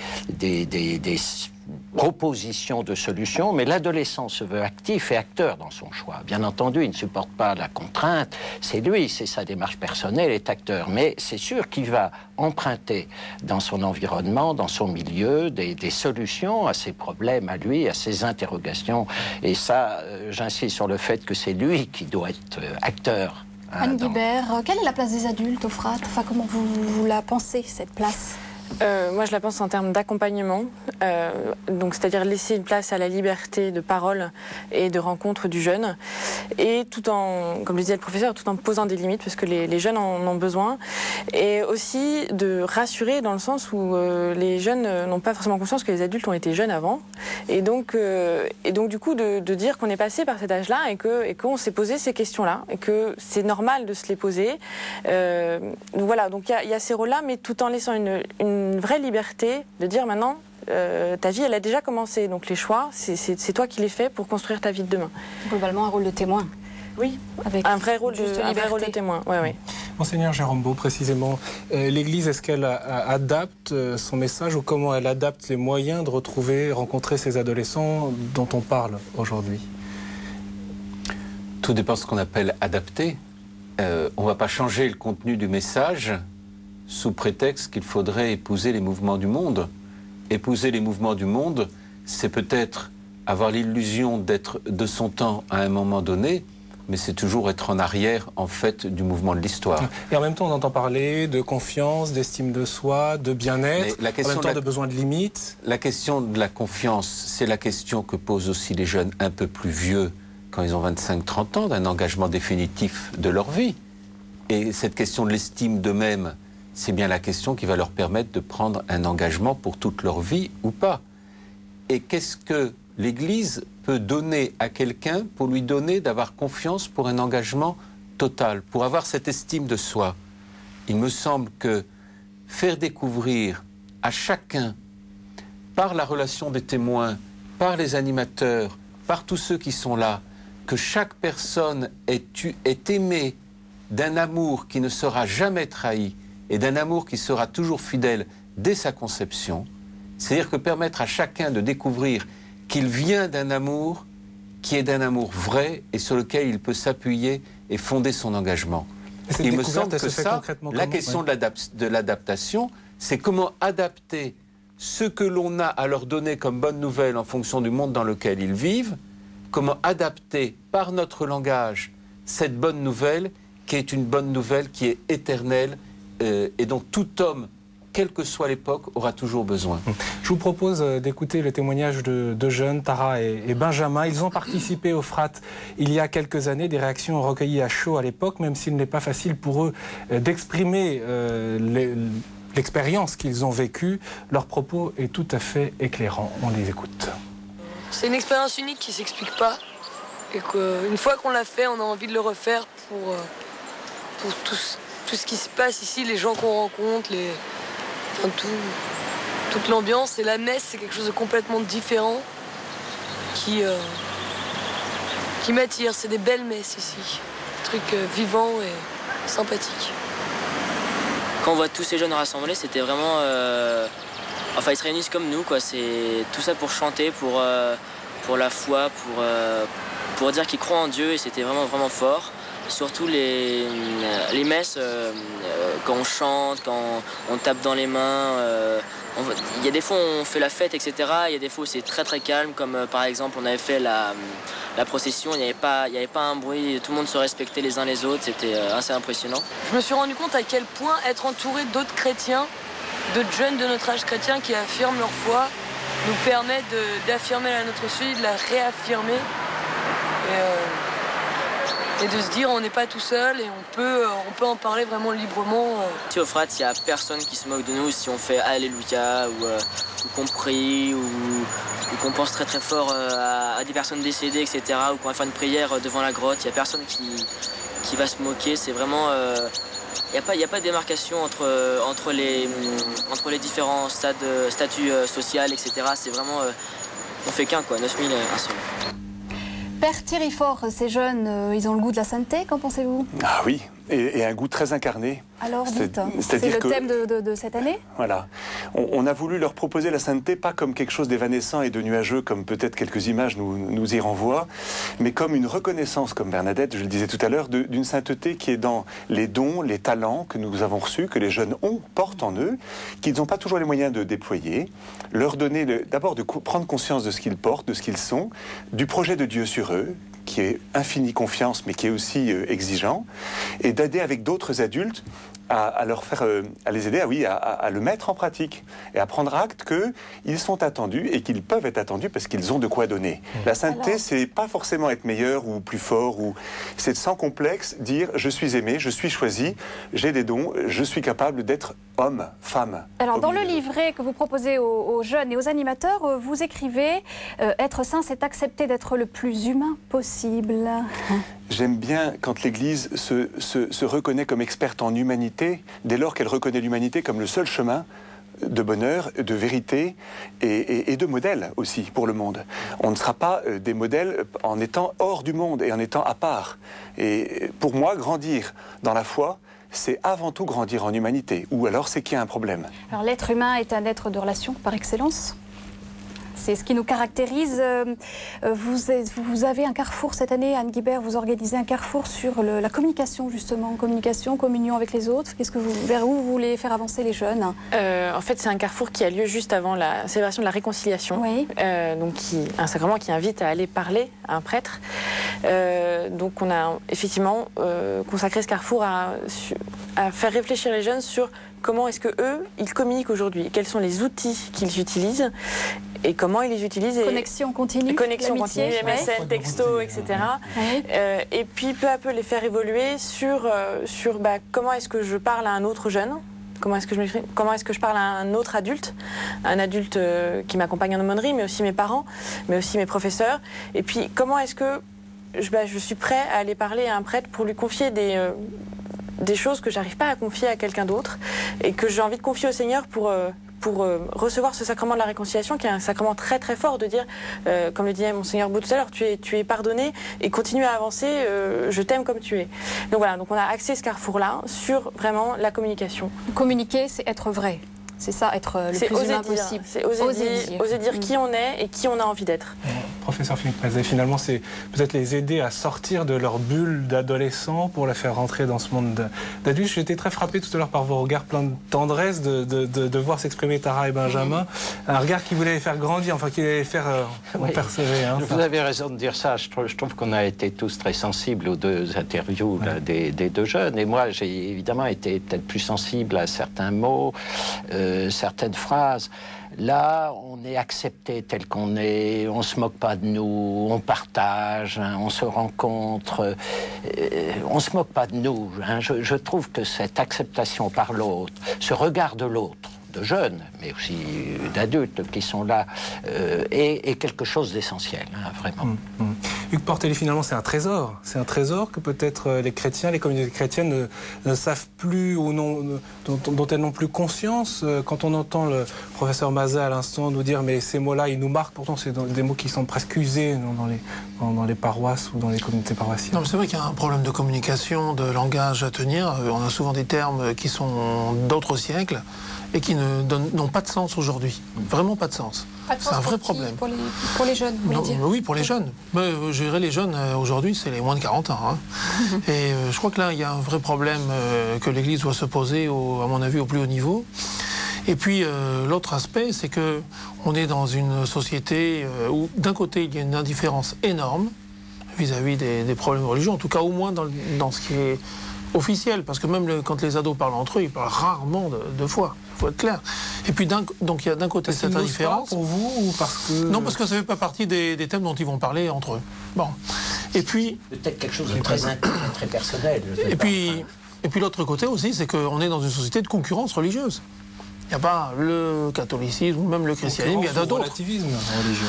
propositions de solutions, mais l'adolescent se veut actif et acteur dans son choix. Bien entendu, il ne supporte pas la contrainte, c'est lui, c'est sa démarche personnelle, il est acteur, mais c'est sûr qu'il va emprunter dans son environnement, dans son milieu, des solutions à ses problèmes, à lui, à ses interrogations, et ça, j'insiste sur le fait que c'est lui qui doit être acteur. Anne Guibert, quelle est la place des adultes au Frat ? Enfin, comment vous la pensez, cette place ? Moi, je la pense en termes d'accompagnement, donc c'est-à-dire laisser une place à la liberté de parole et de rencontre du jeune, et tout en, comme le disait le professeur, tout en posant des limites, parce que les jeunes en ont besoin, et aussi de rassurer dans le sens où les jeunes n'ont pas forcément conscience que les adultes ont été jeunes avant, et donc du coup de dire qu'on est passé par cet âge-là et qu'on s'est posé ces questions-là, et que c'est normal de se les poser. Voilà, donc il y a ces rôles-là, mais tout en laissant une vraie liberté de dire maintenant, ta vie, elle a déjà commencé. Donc les choix, c'est toi qui les fais pour construire ta vie de demain. Globalement, un rôle de témoin. Oui, avec un vrai rôle de témoin. Ouais, ouais. Monseigneur Jérôme Beau, précisément, l'Église, est-ce qu'elle adapte son message ou comment elle adapte les moyens de rencontrer ces adolescents dont on parle aujourd'hui ? Tout dépend de ce qu'on appelle adapter. On ne va pas changer le contenu du message sous prétexte qu'il faudrait épouser les mouvements du monde. Épouser les mouvements du monde, c'est peut-être avoir l'illusion d'être de son temps à un moment donné, mais c'est toujours être en arrière, en fait, du mouvement de l'histoire. Et en même temps, on entend parler de confiance, d'estime de soi, de bien-être, en même temps de besoin de limites. La question de la confiance, c'est la question que posent aussi les jeunes un peu plus vieux, quand ils ont 25-30 ans, d'un engagement définitif de leur vie. Et cette question de l'estime d'eux-mêmes, c'est bien la question qui va leur permettre de prendre un engagement pour toute leur vie ou pas. Et qu'est-ce que l'Église peut donner à quelqu'un pour lui donner d'avoir confiance pour un engagement total, pour avoir cette estime de soi? Il me semble que faire découvrir à chacun, par la relation des témoins, par les animateurs, par tous ceux qui sont là, que chaque personne est aimée d'un amour qui ne sera jamais trahi, et d'un amour qui sera toujours fidèle dès sa conception, c'est-à-dire que permettre à chacun de découvrir qu'il vient d'un amour qui est d'un amour vrai et sur lequel il peut s'appuyer et fonder son engagement. Il me semble que ça, la question de l'adaptation, c'est comment adapter ce que l'on a à leur donner comme bonne nouvelle en fonction du monde dans lequel ils vivent, comment adapter par notre langage cette bonne nouvelle qui est une bonne nouvelle qui est éternelle, et dont tout homme, quelle que soit l'époque, aura toujours besoin. Je vous propose d'écouter le témoignage de jeunes, Tara et Benjamin. Ils ont participé au Frat il y a quelques années, des réactions recueillies à chaud à l'époque, même s'il n'est pas facile pour eux d'exprimer l'expérience qu'ils ont vécue. Leur propos est tout à fait éclairant. On les écoute. C'est une expérience unique qui ne s'explique pas. Et qu'une fois qu'on l'a fait, on a envie de le refaire pour tout ce qui se passe ici, les gens qu'on rencontre, toute l'ambiance. Et la messe, c'est quelque chose de complètement différent qui m'attire. C'est des belles messes ici, des trucs vivants et sympathiques. Quand on voit tous ces jeunes rassemblés, c'était vraiment Enfin, ils se réunissent comme nous, quoi. C'est tout ça pour chanter, pour la foi, pour dire qu'ils croient en Dieu, et c'était vraiment, vraiment fort. Surtout les messes, quand on chante, quand on tape dans les mains. Il y a des fois où on fait la fête, etc. Il y a des fois où c'est très très calme, comme par exemple on avait fait la procession, il n'y avait pas un bruit, tout le monde se respectait les uns les autres, c'était assez impressionnant. Je me suis rendu compte à quel point être entouré d'autres chrétiens, d'autres jeunes de notre âge chrétien qui affirment leur foi, nous permet d'affirmer la nôtre aussi, de la réaffirmer. Et de se dire on n'est pas tout seul et on peut en parler vraiment librement. Ici au Frat, il n'y a personne qui se moque de nous si on fait Alléluia ou qu'on prie ou qu'on pense très très fort à des personnes décédées, etc. Ou qu'on va faire une prière devant la grotte. Il n'y a personne qui va se moquer. C'est vraiment... Il n'y a pas de démarcation entre les différents statuts sociaux, etc. C'est vraiment... on fait qu'un, quoi. 9000, un seul. Père Thierry Faure, ces jeunes, ils ont le goût de la sainteté, qu'en pensez-vous? Ah oui, et un goût très incarné. Alors dites, c'est le thème de cette année? Voilà. On a voulu leur proposer la sainteté pas comme quelque chose d'évanescent et de nuageux, comme peut-être quelques images nous y renvoient, mais comme une reconnaissance, comme Bernadette, je le disais tout à l'heure, d'une sainteté qui est dans les dons, les talents que nous avons reçus, que les jeunes portent en eux, qu'ils n'ont pas toujours les moyens de déployer, leur donner d'abord de prendre conscience de ce qu'ils portent, de ce qu'ils sont, du projet de Dieu sur eux, qui est infinie confiance, mais qui est aussi exigeant, et d'aider avec d'autres adultes à leur faire, à les aider, à le mettre en pratique et à prendre acte qu'ils sont attendus et qu'ils peuvent être attendus parce qu'ils ont de quoi donner. La sainteté, c'est pas forcément être meilleur ou plus fort, c'est sans complexe dire je suis aimé, je suis choisi, j'ai des dons, je suis capable d'être homme, femme. Alors dans le livret que vous proposez aux jeunes et aux animateurs, vous écrivez être saint, c'est accepter d'être le plus humain possible. J'aime bien quand l'Église se reconnaît comme experte en humanité, dès lors qu'elle reconnaît l'humanité comme le seul chemin de bonheur, de vérité et de modèle aussi pour le monde. On ne sera pas des modèles en étant hors du monde et en étant à part. Et pour moi, grandir dans la foi, c'est avant tout grandir en humanité, ou alors c'est qu'il y a un problème. Alors l'être humain est un être de relation par excellence. C'est ce qui nous caractérise. Vous avez un carrefour cette année, Anne Guibert, vous organisez un carrefour sur la communication, justement. Communication, communion avec les autres. Vers où vous voulez faire avancer les jeunes? En fait, c'est un carrefour qui a lieu juste avant la célébration de la réconciliation. Oui. Donc, un sacrement qui invite à aller parler à un prêtre. Donc, on a effectivement consacré ce carrefour à faire réfléchir les jeunes sur comment est-ce qu'eux, ils communiquent aujourd'hui, quels sont les outils qu'ils utilisent et comment ils les utilisent. Connexion continue, MSN, texto, etc. Oui. Et puis peu à peu les faire évoluer sur comment est-ce que je parle à un autre jeune, comment est-ce que je parle à un autre adulte, qui m'accompagne en aumônerie, mais aussi mes parents, mais aussi mes professeurs. Et puis comment est-ce que je suis prêt à aller parler à un prêtre pour lui confier des choses que j'arrive pas à confier à quelqu'un d'autre et que j'ai envie de confier au Seigneur pour recevoir ce sacrement de la réconciliation qui est un sacrement très très fort de dire, comme le disait Monseigneur Bout tout à l'heure, tu es pardonné et continue à avancer, je t'aime comme tu es. Donc voilà, donc on a axé ce carrefour-là sur vraiment la communication. Communiquer, c'est être vrai. C'est ça, être le plus humain possible. C'est oser dire qui on est et qui on a envie d'être. Professeur Philippe Mazet, finalement, c'est peut-être les aider à sortir de leur bulle d'adolescent pour la faire rentrer dans ce monde d'adultes. J'étais très frappé tout à l'heure par vos regards pleins de tendresse de voir s'exprimer Tara et Benjamin. Un regard qui voulait les faire grandir, enfin qui voulait les faire persévérer. Hein, vous avez raison de dire ça. Je trouve qu'on a été tous très sensibles aux deux interviews des deux jeunes. Et moi, j'ai évidemment été peut-être plus sensible à certains mots, certaines phrases. Là, on est accepté tel qu'on est, on se moque pas de nous, on partage, hein, on se rencontre, on se moque pas de nous. Hein. Je trouve que cette acceptation par l'autre, ce regard de l'autre, de jeunes, mais aussi d'adultes qui sont là, est quelque chose d'essentiel, hein, vraiment. Hugues Portelli, finalement, c'est un trésor. C'est un trésor que peut-être les chrétiens, les communautés chrétiennes ne savent plus ou non, dont elles n'ont plus conscience. Quand on entend le professeur Mazet à l'instant nous dire mais ces mots-là, ils nous marquent, pourtant c'est des mots qui sont presque usés dans les paroisses ou dans les communautés paroissiales. Non, mais c'est vrai qu'il y a un problème de communication, de langage à tenir. On a souvent des termes qui sont d'autres siècles et qui n'ont pas de sens aujourd'hui. Vraiment pas de sens. C'est un vrai problème. Pour les jeunes, vous voulez dire? Oui, pour les jeunes. Mais je dirais les jeunes, aujourd'hui, c'est les moins de 40 ans. Hein. Et je crois que là, il y a un vrai problème que l'Église doit se poser, à mon avis, au plus haut niveau. Et puis, l'autre aspect, c'est qu'on est dans une société où, d'un côté, il y a une indifférence énorme vis-à-vis des problèmes religieux, en tout cas, au moins dans ce qui est officiel, parce que même quand les ados parlent entre eux, ils parlent rarement de foi. Il faut être clair. Et puis donc il y a d'un côté cette indifférence. Pour vous ou parce que non, parce que ça ne fait pas partie des thèmes dont ils vont parler entre eux. Bon. Et puis peut-être quelque chose de très intime, très personnel. Et puis l'autre côté aussi, c'est qu'on est dans une société de concurrence religieuse. Il n'y a pas le catholicisme ou même le christianisme, il y a d'autres. Relativisme religieux.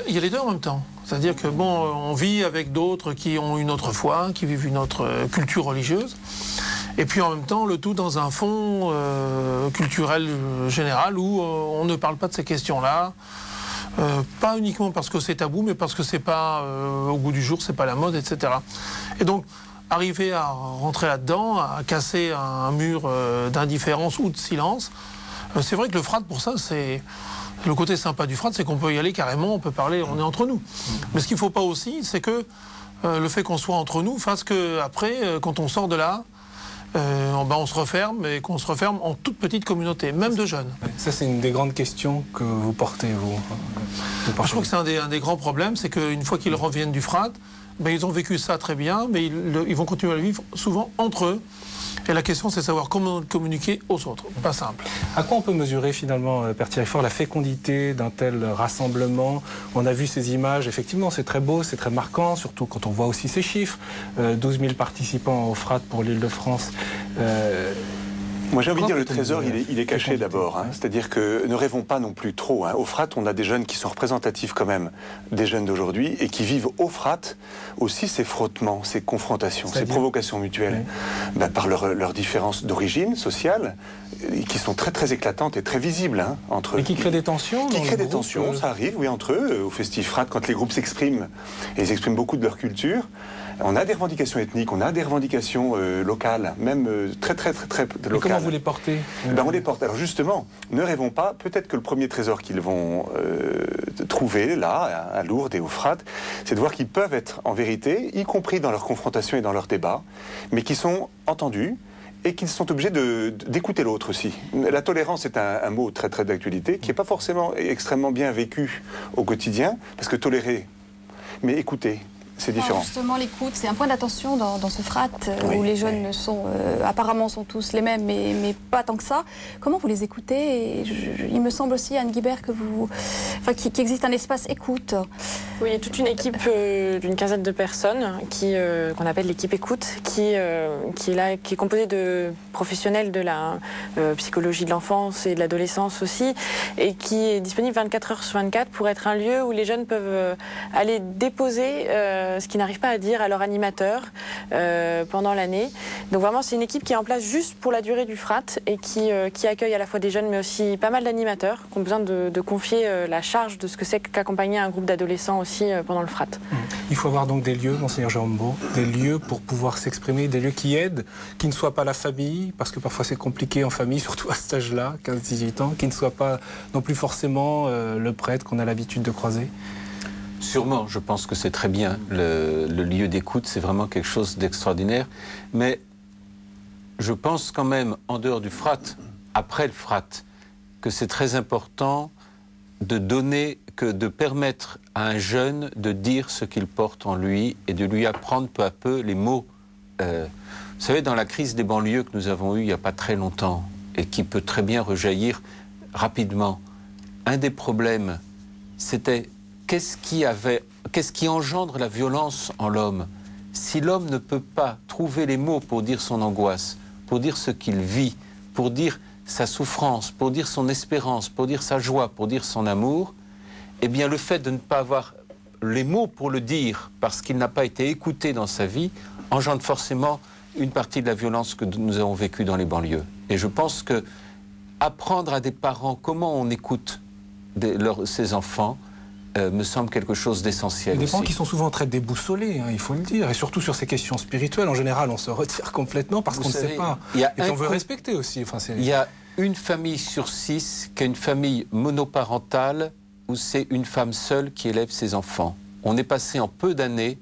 Il y a les deux en même temps. C'est-à-dire que on vit avec d'autres qui ont une autre foi, qui vivent une autre culture religieuse. Et puis en même temps, le tout dans un fond culturel général où on ne parle pas de ces questions-là. Pas uniquement parce que c'est tabou, mais parce que c'est pas au goût du jour, c'est pas la mode, etc. Et donc, arriver à rentrer là-dedans, à casser un mur d'indifférence ou de silence, c'est vrai que le FRAT, pour ça, c'est... Le côté sympa du FRAT, c'est qu'on peut y aller carrément, on peut parler, on est entre nous. Mais ce qu'il ne faut pas aussi, c'est que le fait qu'on soit entre nous fasse qu'après, quand on sort de là, on se referme, et qu'on se referme en toute petite communauté, même de jeunes. Ça, c'est une des grandes questions que vous portez, vous. Je crois que c'est un des grands problèmes, c'est qu'une fois qu'ils reviennent du FRAT, ils ont vécu ça très bien, mais ils vont continuer à le vivre souvent entre eux. Et la question, c'est de savoir comment communiquer aux autres. Pas simple. À quoi on peut mesurer finalement, Père Thierry Faure, la fécondité d'un tel rassemblement? On a vu ces images, effectivement, c'est très beau, c'est très marquant, surtout quand on voit aussi ces chiffres. 12 000 participants au FRAT pour l'Île-de-France. Moi j'ai envie de dire le trésor il est caché d'abord, hein. C'est-à-dire que ne rêvons pas non plus trop, hein. Au FRAT on a des jeunes qui sont représentatifs quand même des jeunes d'aujourd'hui et qui vivent au FRAT aussi ces frottements, ces confrontations, ces provocations mutuelles, par leurs différences d'origine sociale qui sont très très éclatantes et très visibles, hein, entre eux. Et qui créent des tensions? Qui créent des tensions, ça arrive, oui, entre eux, au Festif FRAT, quand les groupes s'expriment, et ils expriment beaucoup de leur culture. On a des revendications ethniques, on a des revendications locales, même très locales. Et comment vous les portez? On les porte. Alors justement, ne rêvons pas, peut-être que le premier trésor qu'ils vont trouver là, à Lourdes et au FRAT, c'est de voir qu'ils peuvent être en vérité, y compris dans leurs confrontations et dans leurs débats, mais qui sont entendus et qu'ils sont obligés d'écouter l'autre aussi. La tolérance est un mot très très d'actualité, qui n'est pas forcément extrêmement bien vécu au quotidien, parce que tolérer, mais écouter, c'est différent. Justement, l'écoute, c'est un point d'attention dans ce FRAT où les jeunes apparemment sont tous les mêmes, mais pas tant que ça. Comment vous les écoutez? Il me semble aussi, Anne Guibert, qu'il existe un espace écoute. Oui, il y a toute une équipe d'une quinzaine de personnes qu'on appelle l'équipe écoute, qui est composée de professionnels de la psychologie de l'enfance et de l'adolescence aussi, et qui est disponible 24 heures sur 24 pour être un lieu où les jeunes peuvent aller déposer ce qu'ils n'arrivent pas à dire à leur animateur pendant l'année. Donc vraiment, c'est une équipe qui est en place juste pour la durée du FRAT et qui accueille à la fois des jeunes, mais aussi pas mal d'animateurs qui ont besoin de confier la charge de ce que c'est qu'accompagner un groupe d'adolescents aussi pendant le FRAT. Il faut avoir donc des lieux, Monseigneur Jérôme Beau, des lieux pour pouvoir s'exprimer, des lieux qui aident, qui ne soient pas la famille, parce que parfois c'est compliqué en famille, surtout à cet âge-là, 15-18 ans, qui ne soient pas non plus forcément le prêtre qu'on a l'habitude de croiser. Sûrement, je pense que c'est très bien. Le lieu d'écoute, c'est vraiment quelque chose d'extraordinaire. Mais je pense quand même, en dehors du FRAT, après le FRAT, que c'est très important de permettre à un jeune de dire ce qu'il porte en lui et de lui apprendre peu à peu les mots. Vous savez, dans la crise des banlieues que nous avons eue il n'y a pas très longtemps et qui peut très bien rejaillir rapidement, un des problèmes, c'était qu'est-ce qui engendre la violence en l'homme? Si l'homme ne peut pas trouver les mots pour dire son angoisse, pour dire ce qu'il vit, pour dire sa souffrance, pour dire son espérance, pour dire sa joie, pour dire son amour, eh bien le fait de ne pas avoir les mots pour le dire, parce qu'il n'a pas été écouté dans sa vie, engendre forcément une partie de la violence que nous avons vécue dans les banlieues. Et je pense que apprendre à des parents comment on écoute ses enfants me semble quelque chose d'essentiel. Des parents qui sont souvent très déboussolés, il faut le dire, et surtout sur ces questions spirituelles. En général, on se retire complètement parce qu'on ne sait pas. Et qu'on veut respecter aussi. Il y a une famille sur 6 qui est une famille monoparentale où c'est une femme seule qui élève ses enfants. On est passé en peu d'années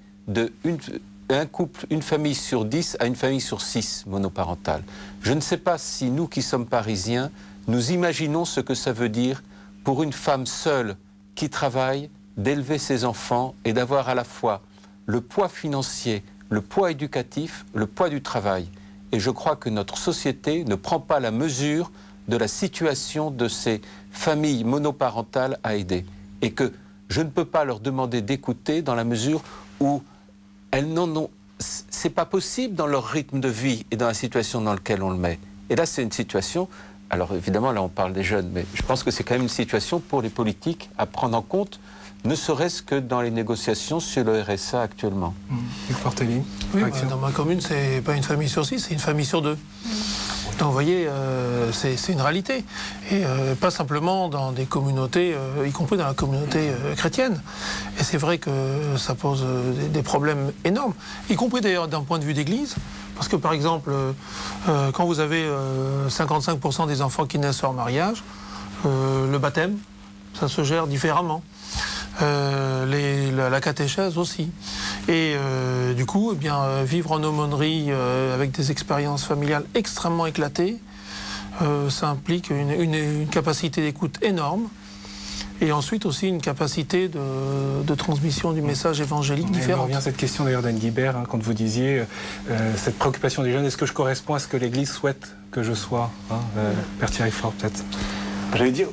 une famille sur 10 à une famille sur 6 monoparentale. Je ne sais pas si nous qui sommes parisiens, nous imaginons ce que ça veut dire pour une femme seule qui travaille, d'élever ses enfants et d'avoir à la fois le poids financier, le poids éducatif, le poids du travail. Et je crois que notre société ne prend pas la mesure de la situation de ces familles monoparentales à aider. Et que je ne peux pas leur demander d'écouter dans la mesure où elles n'en ont... C'est pas possible dans leur rythme de vie et dans la situation dans laquelle on le met. Et là, c'est une situation... Alors évidemment, là on parle des jeunes, mais je pense que c'est quand même une situation pour les politiques à prendre en compte, ne serait-ce que dans les négociations sur le RSA actuellement. Hugues Portelli. Oui, dans ma commune, c'est pas une famille sur 6, c'est une famille sur 2. Donc vous voyez, c'est une réalité. Et pas simplement dans des communautés, y compris dans la communauté chrétienne. Et c'est vrai que ça pose des problèmes énormes, y compris d'ailleurs d'un point de vue d'église. Parce que par exemple, quand vous avez 55% des enfants qui naissent hors mariage, le baptême, ça se gère différemment. La catéchèse aussi. Et du coup, eh bien, vivre en aumônerie avec des expériences familiales extrêmement éclatées, ça implique une capacité d'écoute énorme. Et ensuite aussi une capacité de transmission du message évangélique différente. On revient à cette question d'ailleurs d'Anne Guibert, quand vous disiez cette préoccupation des jeunes, est-ce que je corresponds à ce que l'Église souhaite que je sois, Père Thierry Faure peut-être? J'allais dire,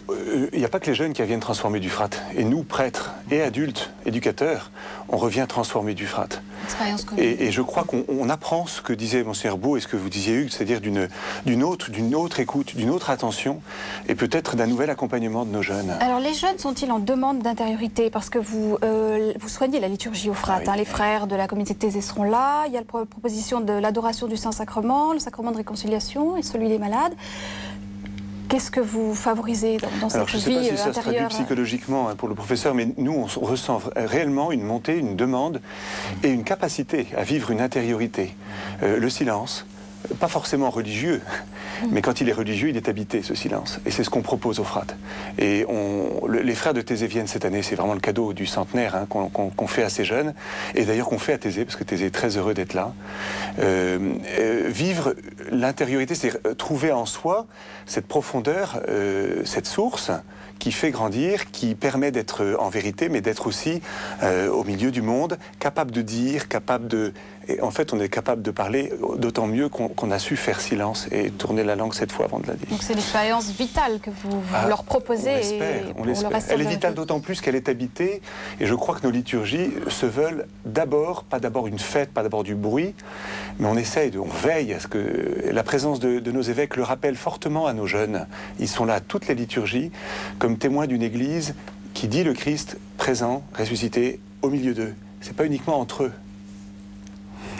il n'y a pas que les jeunes qui reviennent transformer du frat. Et nous, prêtres et adultes, éducateurs, on revient transformer du frat. Et je crois qu'on apprend ce que disait Monseigneur Beau et ce que vous disiez Hugues, c'est-à-dire d'une autre écoute, d'une autre attention et peut-être d'un nouvel accompagnement de nos jeunes. Alors les jeunes sont-ils en demande d'intériorité? Parce que vous soignez la liturgie au frat, les frères de la communauté de Thésée seront là, il y a la proposition de l'adoration du Saint-Sacrement, le sacrement de réconciliation et celui des malades. Qu'est-ce que vous favorisez dans cette vie intérieure? Je ne sais pas si ça se traduit psychologiquement pour le professeur, mais nous, on ressent réellement une montée, une demande et une capacité à vivre une intériorité. Le silence, pas forcément religieux, mais quand il est religieux, il est habité, ce silence. Et c'est ce qu'on propose aux frates. Et les frères de Thésée viennent cette année, c'est vraiment le cadeau du centenaire qu'on fait à ces jeunes, et d'ailleurs qu'on fait à Thésée, parce que Thésée est très heureux d'être là. Vivre l'intériorité, c'est trouver en soi cette profondeur, cette source qui fait grandir, qui permet d'être en vérité, mais d'être aussi au milieu du monde, capable de dire, capable de... Et en fait, on est capable de parler d'autant mieux qu'on a su faire silence et tourner la langue cette fois avant de la dire. Donc c'est l'expérience vitale que vous leur proposez. On l'espère. Elle est vitale d'autant plus qu'elle est habitée. Et je crois que nos liturgies se veulent d'abord, pas d'abord une fête, pas d'abord du bruit, mais on veille à ce que la présence de nos évêques le rappelle fortement à nos jeunes. Ils sont là, toutes les liturgies, comme témoins d'une Église qui dit le Christ présent, ressuscité, au milieu d'eux. C'est pas uniquement entre eux.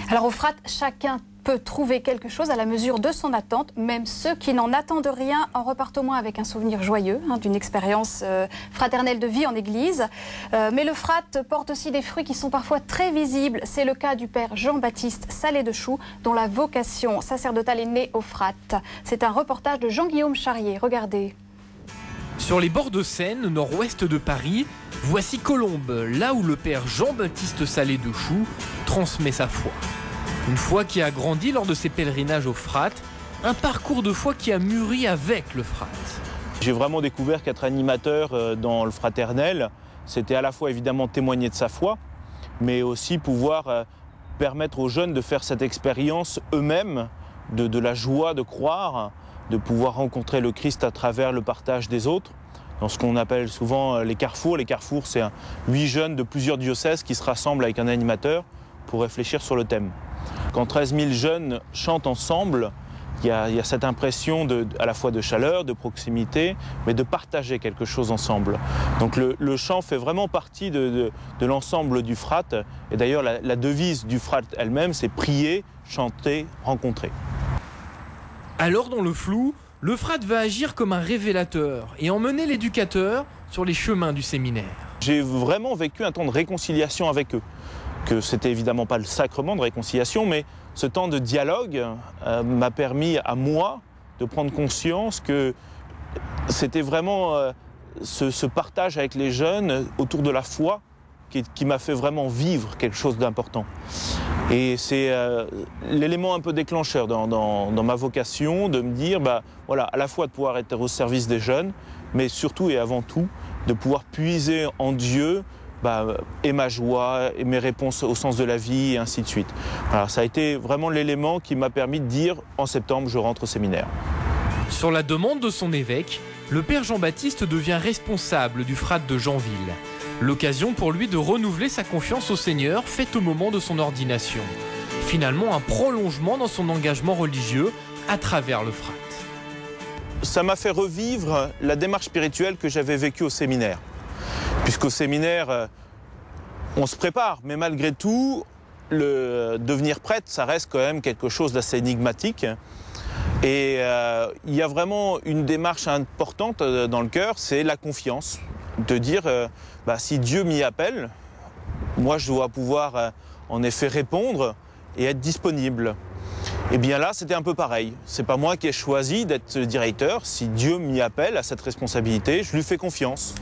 Alors au frat, chacun peut trouver quelque chose à la mesure de son attente, même ceux qui n'en attendent rien en repartent au moins avec un souvenir joyeux d'une expérience fraternelle de vie en Église. Mais le frat porte aussi des fruits qui sont parfois très visibles. C'est le cas du père Jean-Baptiste Salé de Choux, dont la vocation sacerdotale est née au frat. C'est un reportage de Jean-Guillaume Charrier. Regardez. Sur les bords de Seine, nord-ouest de Paris, voici Colombes, là où le père Jean-Baptiste Salé de Choux transmet sa foi. Une foi qui a grandi lors de ses pèlerinages au frat, un parcours de foi qui a mûri avec le frat. J'ai vraiment découvert qu'être animateur dans le fraternel, c'était à la fois évidemment témoigner de sa foi, mais aussi pouvoir permettre aux jeunes de faire cette expérience eux-mêmes, de la joie de croire, de pouvoir rencontrer le Christ à travers le partage des autres, dans ce qu'on appelle souvent les carrefours. Les carrefours, c'est 8 jeunes de plusieurs diocèses qui se rassemblent avec un animateur pour réfléchir sur le thème. Quand 13 000 jeunes chantent ensemble, il y a cette impression à la fois de chaleur, de proximité, mais de partager quelque chose ensemble. Donc le chant fait vraiment partie de l'ensemble du Frat. Et d'ailleurs, la devise du Frat elle-même, c'est prier, chanter, rencontrer. Alors dans le flou, le Frat va agir comme un révélateur et emmener l'éducateur sur les chemins du séminaire. J'ai vraiment vécu un temps de réconciliation avec eux. Que c'était évidemment pas le sacrement de réconciliation, mais ce temps de dialogue m'a permis à moi de prendre conscience que c'était vraiment ce partage avec les jeunes autour de la foi qui m'a fait vraiment vivre quelque chose d'important. Et c'est l'élément un peu déclencheur dans ma vocation de me dire, voilà, à la fois de pouvoir être au service des jeunes, mais surtout et avant tout, de pouvoir puiser en Dieu et ma joie, et mes réponses au sens de la vie, et ainsi de suite. Alors, ça a été vraiment l'élément qui m'a permis de dire, en septembre, je rentre au séminaire. Sur la demande de son évêque, le père Jean-Baptiste devient responsable du Frat de Janville. L'occasion pour lui de renouveler sa confiance au Seigneur, faite au moment de son ordination. Finalement, un prolongement dans son engagement religieux à travers le Frat. Ça m'a fait revivre la démarche spirituelle que j'avais vécue au séminaire. Puisqu'au séminaire, on se prépare, mais malgré tout, devenir prêtre, ça reste quand même quelque chose d'assez énigmatique. Et il y a vraiment une démarche importante dans le cœur, c'est la confiance. De dire, si Dieu m'y appelle, moi je dois pouvoir en effet répondre et être disponible. Et bien là, c'était un peu pareil. C'est pas moi qui ai choisi d'être directeur. Si Dieu m'y appelle à cette responsabilité, je lui fais confiance.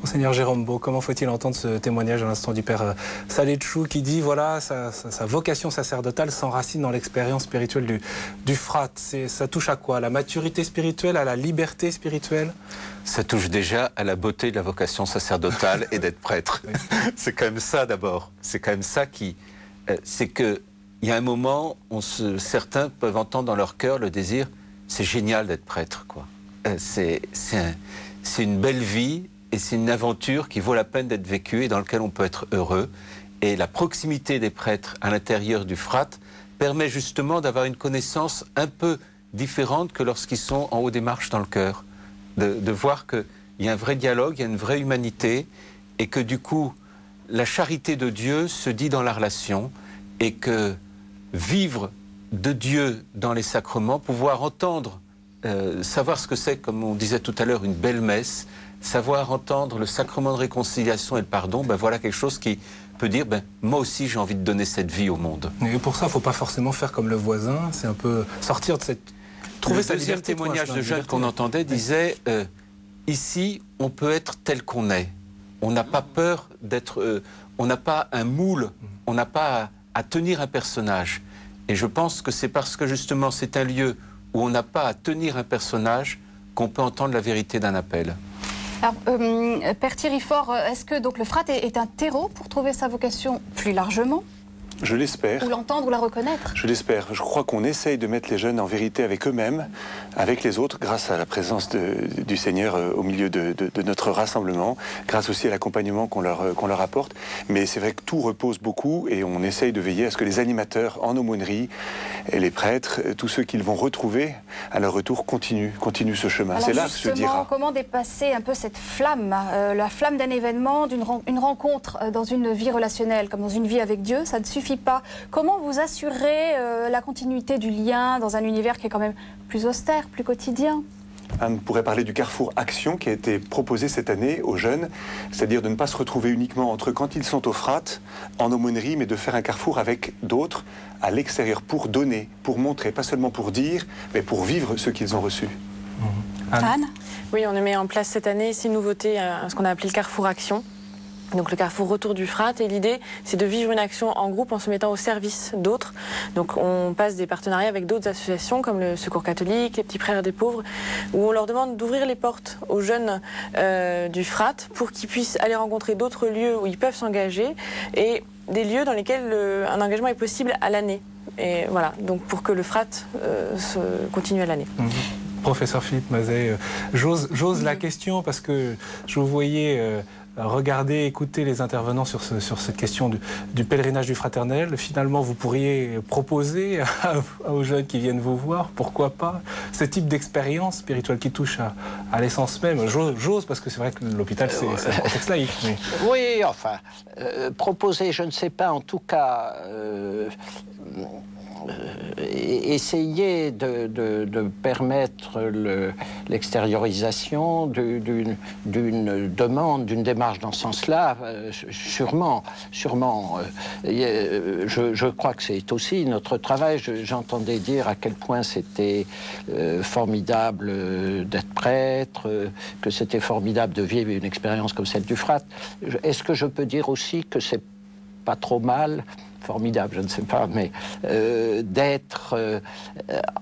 Monseigneur Jérôme Beau, comment faut-il entendre ce témoignage à l'instant du père Saletchou qui dit, voilà, sa vocation sacerdotale s'enracine dans l'expérience spirituelle du Frat. Ça touche à quoi? À la maturité spirituelle, à la liberté spirituelle? Ça touche déjà à la beauté de la vocation sacerdotale et d'être prêtre. Oui. C'est quand même ça d'abord. C'est quand même ça qui... c'est qu'il y a un moment où certains peuvent entendre dans leur cœur le désir, c'est génial d'être prêtre, quoi. C'est une belle vie. Et c'est une aventure qui vaut la peine d'être vécue et dans laquelle on peut être heureux. Et la proximité des prêtres à l'intérieur du Frat permet justement d'avoir une connaissance un peu différente que lorsqu'ils sont en haut des marches dans le cœur. De voir qu'il y a un vrai dialogue, il y a une vraie humanité et que du coup, la charité de Dieu se dit dans la relation et que vivre de Dieu dans les sacrements, pouvoir entendre, savoir ce que c'est, comme on disait tout à l'heure, une belle messe, savoir entendre le sacrement de réconciliation et le pardon, voilà quelque chose qui peut dire, moi aussi j'ai envie de donner cette vie au monde. Et pour ça, il ne faut pas forcément faire comme le voisin, c'est un peu sortir de cette... Trouver sa liberté. Le deuxième témoignage de jeunes qu'on entendait disait, ici on peut être tel qu'on est. On n'a pas peur d'être... on n'a pas un moule, on n'a pas à tenir un personnage. Et je pense que c'est parce que justement c'est un lieu où on n'a pas à tenir un personnage qu'on peut entendre la vérité d'un appel. Alors, Père Thierry Faure, est-ce que donc, le Frat est un terreau pour trouver sa vocation plus largement? Je l'espère. Ou l'entendre ou la reconnaître? Je l'espère. Je crois qu'on essaye de mettre les jeunes en vérité avec eux-mêmes, avec les autres, grâce à la présence du Seigneur au milieu de notre rassemblement, grâce aussi à l'accompagnement qu'on leur apporte. Mais c'est vrai que tout repose beaucoup et on essaye de veiller à ce que les animateurs en aumônerie et les prêtres, tous ceux qu'ils vont retrouver à leur retour, continuent ce chemin. C'est là que se dira. Comment dépasser un peu cette flamme, la flamme d'un événement, une rencontre dans une vie relationnelle, comme dans une vie avec Dieu, ça ne suffit pas. Comment vous assurez la continuité du lien dans un univers qui est quand même plus austère, plus quotidien? On pourrait parler du Carrefour Action qui a été proposé cette année aux jeunes, c'est-à-dire de ne pas se retrouver uniquement entre eux quand ils sont au Frat, en aumônerie, mais de faire un carrefour avec d'autres à l'extérieur pour donner, pour montrer, pas seulement pour dire, mais pour vivre ce qu'ils ont reçu. Anne? Oui, on a mis en place cette année 6 nouveautés, ce qu'on a appelé le Carrefour Action. Donc le Carrefour Retour du Frat, et l'idée c'est de vivre une action en groupe en se mettant au service d'autres. Donc on passe des partenariats avec d'autres associations comme le Secours catholique, les Petits Frères des pauvres, où on leur demande d'ouvrir les portes aux jeunes du Frat pour qu'ils puissent aller rencontrer d'autres lieux où ils peuvent s'engager et des lieux dans lesquels un engagement est possible à l'année. Et voilà, donc pour que le Frat continue à l'année. Professeur Philippe Mazet, j'ose la question parce que je vous voyais regardez, écoutez les intervenants sur cette question du pèlerinage du fraternel. Finalement, vous pourriez proposer aux jeunes qui viennent vous voir, pourquoi pas, ce type d'expérience spirituelle qui touche à l'essence même. J'ose, parce que c'est vrai que l'hôpital, c'est un contexte laïque. Mais... Oui, enfin, proposer, je ne sais pas, en tout cas... essayer de permettre l'extériorisation d'une demande, d'une démarche dans ce sens-là, sûrement. Je crois que c'est aussi notre travail. J'entendais dire à quel point c'était formidable d'être prêtre, que c'était formidable de vivre une expérience comme celle du Frat. Est-ce que je peux dire aussi que c'est pas trop mal, formidable, je ne sais pas, mais d'être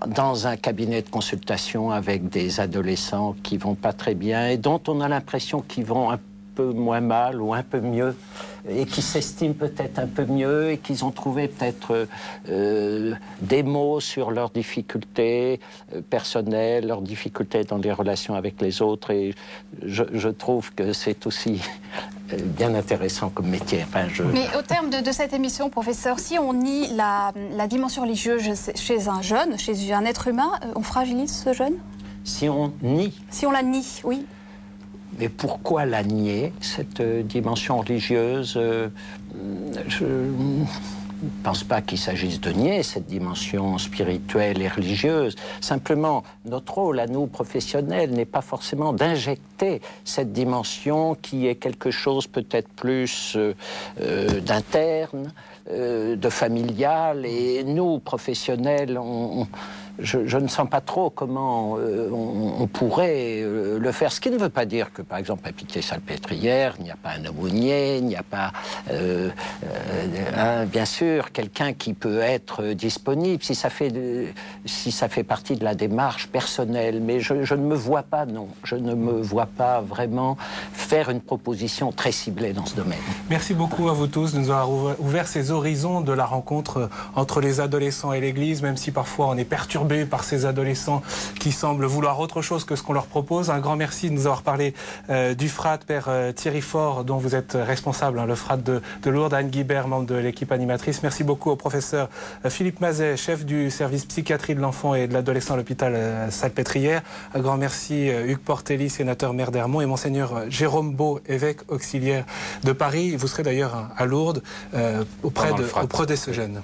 dans un cabinet de consultation avec des adolescents qui vont pas très bien et dont on a l'impression qu'ils vont un peu moins mal ou un peu mieux et qui s'estiment peut-être un peu mieux et qu'ils ont trouvé peut-être des mots sur leurs difficultés personnelles, leurs difficultés dans les relations avec les autres. Et je trouve que c'est aussi bien intéressant comme métier. Enfin, Mais au terme de cette émission, professeur, si on nie la dimension religieuse chez un jeune, chez un être humain, on fragilise ce jeune? Si on nie? Si on la nie, oui. Mais pourquoi la nier, cette dimension religieuse? Je ne pense pas qu'il s'agisse de nier cette dimension spirituelle et religieuse. Simplement, notre rôle à nous, professionnels, n'est pas forcément d'injecter cette dimension qui est quelque chose peut-être plus d'interne, de familial. Et nous, professionnels, je ne sens pas trop comment on pourrait le faire. Ce qui ne veut pas dire que, par exemple, à Pitié-Salpêtrière, il n'y a pas un aumônier, il n'y a pas, bien sûr, quelqu'un qui peut être disponible, si ça fait partie de la démarche personnelle. Mais je ne me vois pas, non. Je ne me vois pas vraiment faire une proposition très ciblée dans ce domaine. Merci beaucoup à vous tous de nous avoir ouvert ces horizons de la rencontre entre les adolescents et l'Église, même si parfois on est perturbé par ces adolescents qui semblent vouloir autre chose que ce qu'on leur propose. Un grand merci de nous avoir parlé du Frat, Père Thierry Faure, dont vous êtes responsable, le Frat de Lourdes, Anne Guibert, membre de l'équipe animatrice. Merci beaucoup au professeur Philippe Mazet, chef du service psychiatrie de l'enfant et de l'adolescent à l'hôpital Salpêtrière. Un grand merci Hugues Portelli, sénateur maire d'Hermont, et monseigneur Jérôme Beau, évêque auxiliaire de Paris. Vous serez d'ailleurs à Lourdes auprès de ce jeune.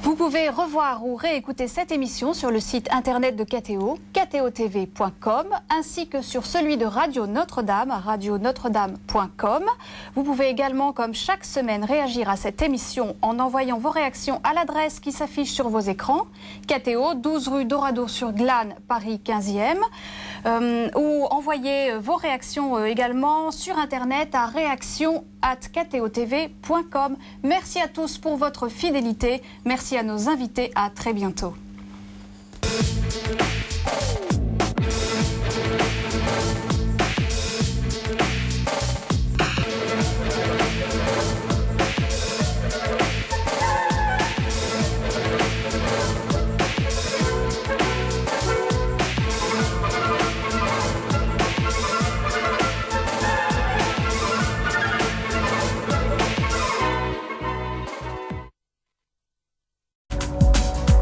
Vous pouvez revoir ou réécouter cette émission sur le site internet de KTO, ktotv.com, ainsi que sur celui de Radio Notre-Dame, radionotre-dame.com. Vous pouvez également, comme chaque semaine, réagir à cette émission en envoyant vos réactions à l'adresse qui s'affiche sur vos écrans, KTO, 12 rue d'Oradour-sur-Glane, Paris 15e, ou envoyez vos réactions également sur internet à réaction@ktotv.com. Merci à tous pour votre fidélité. Merci à nos invités. À très bientôt.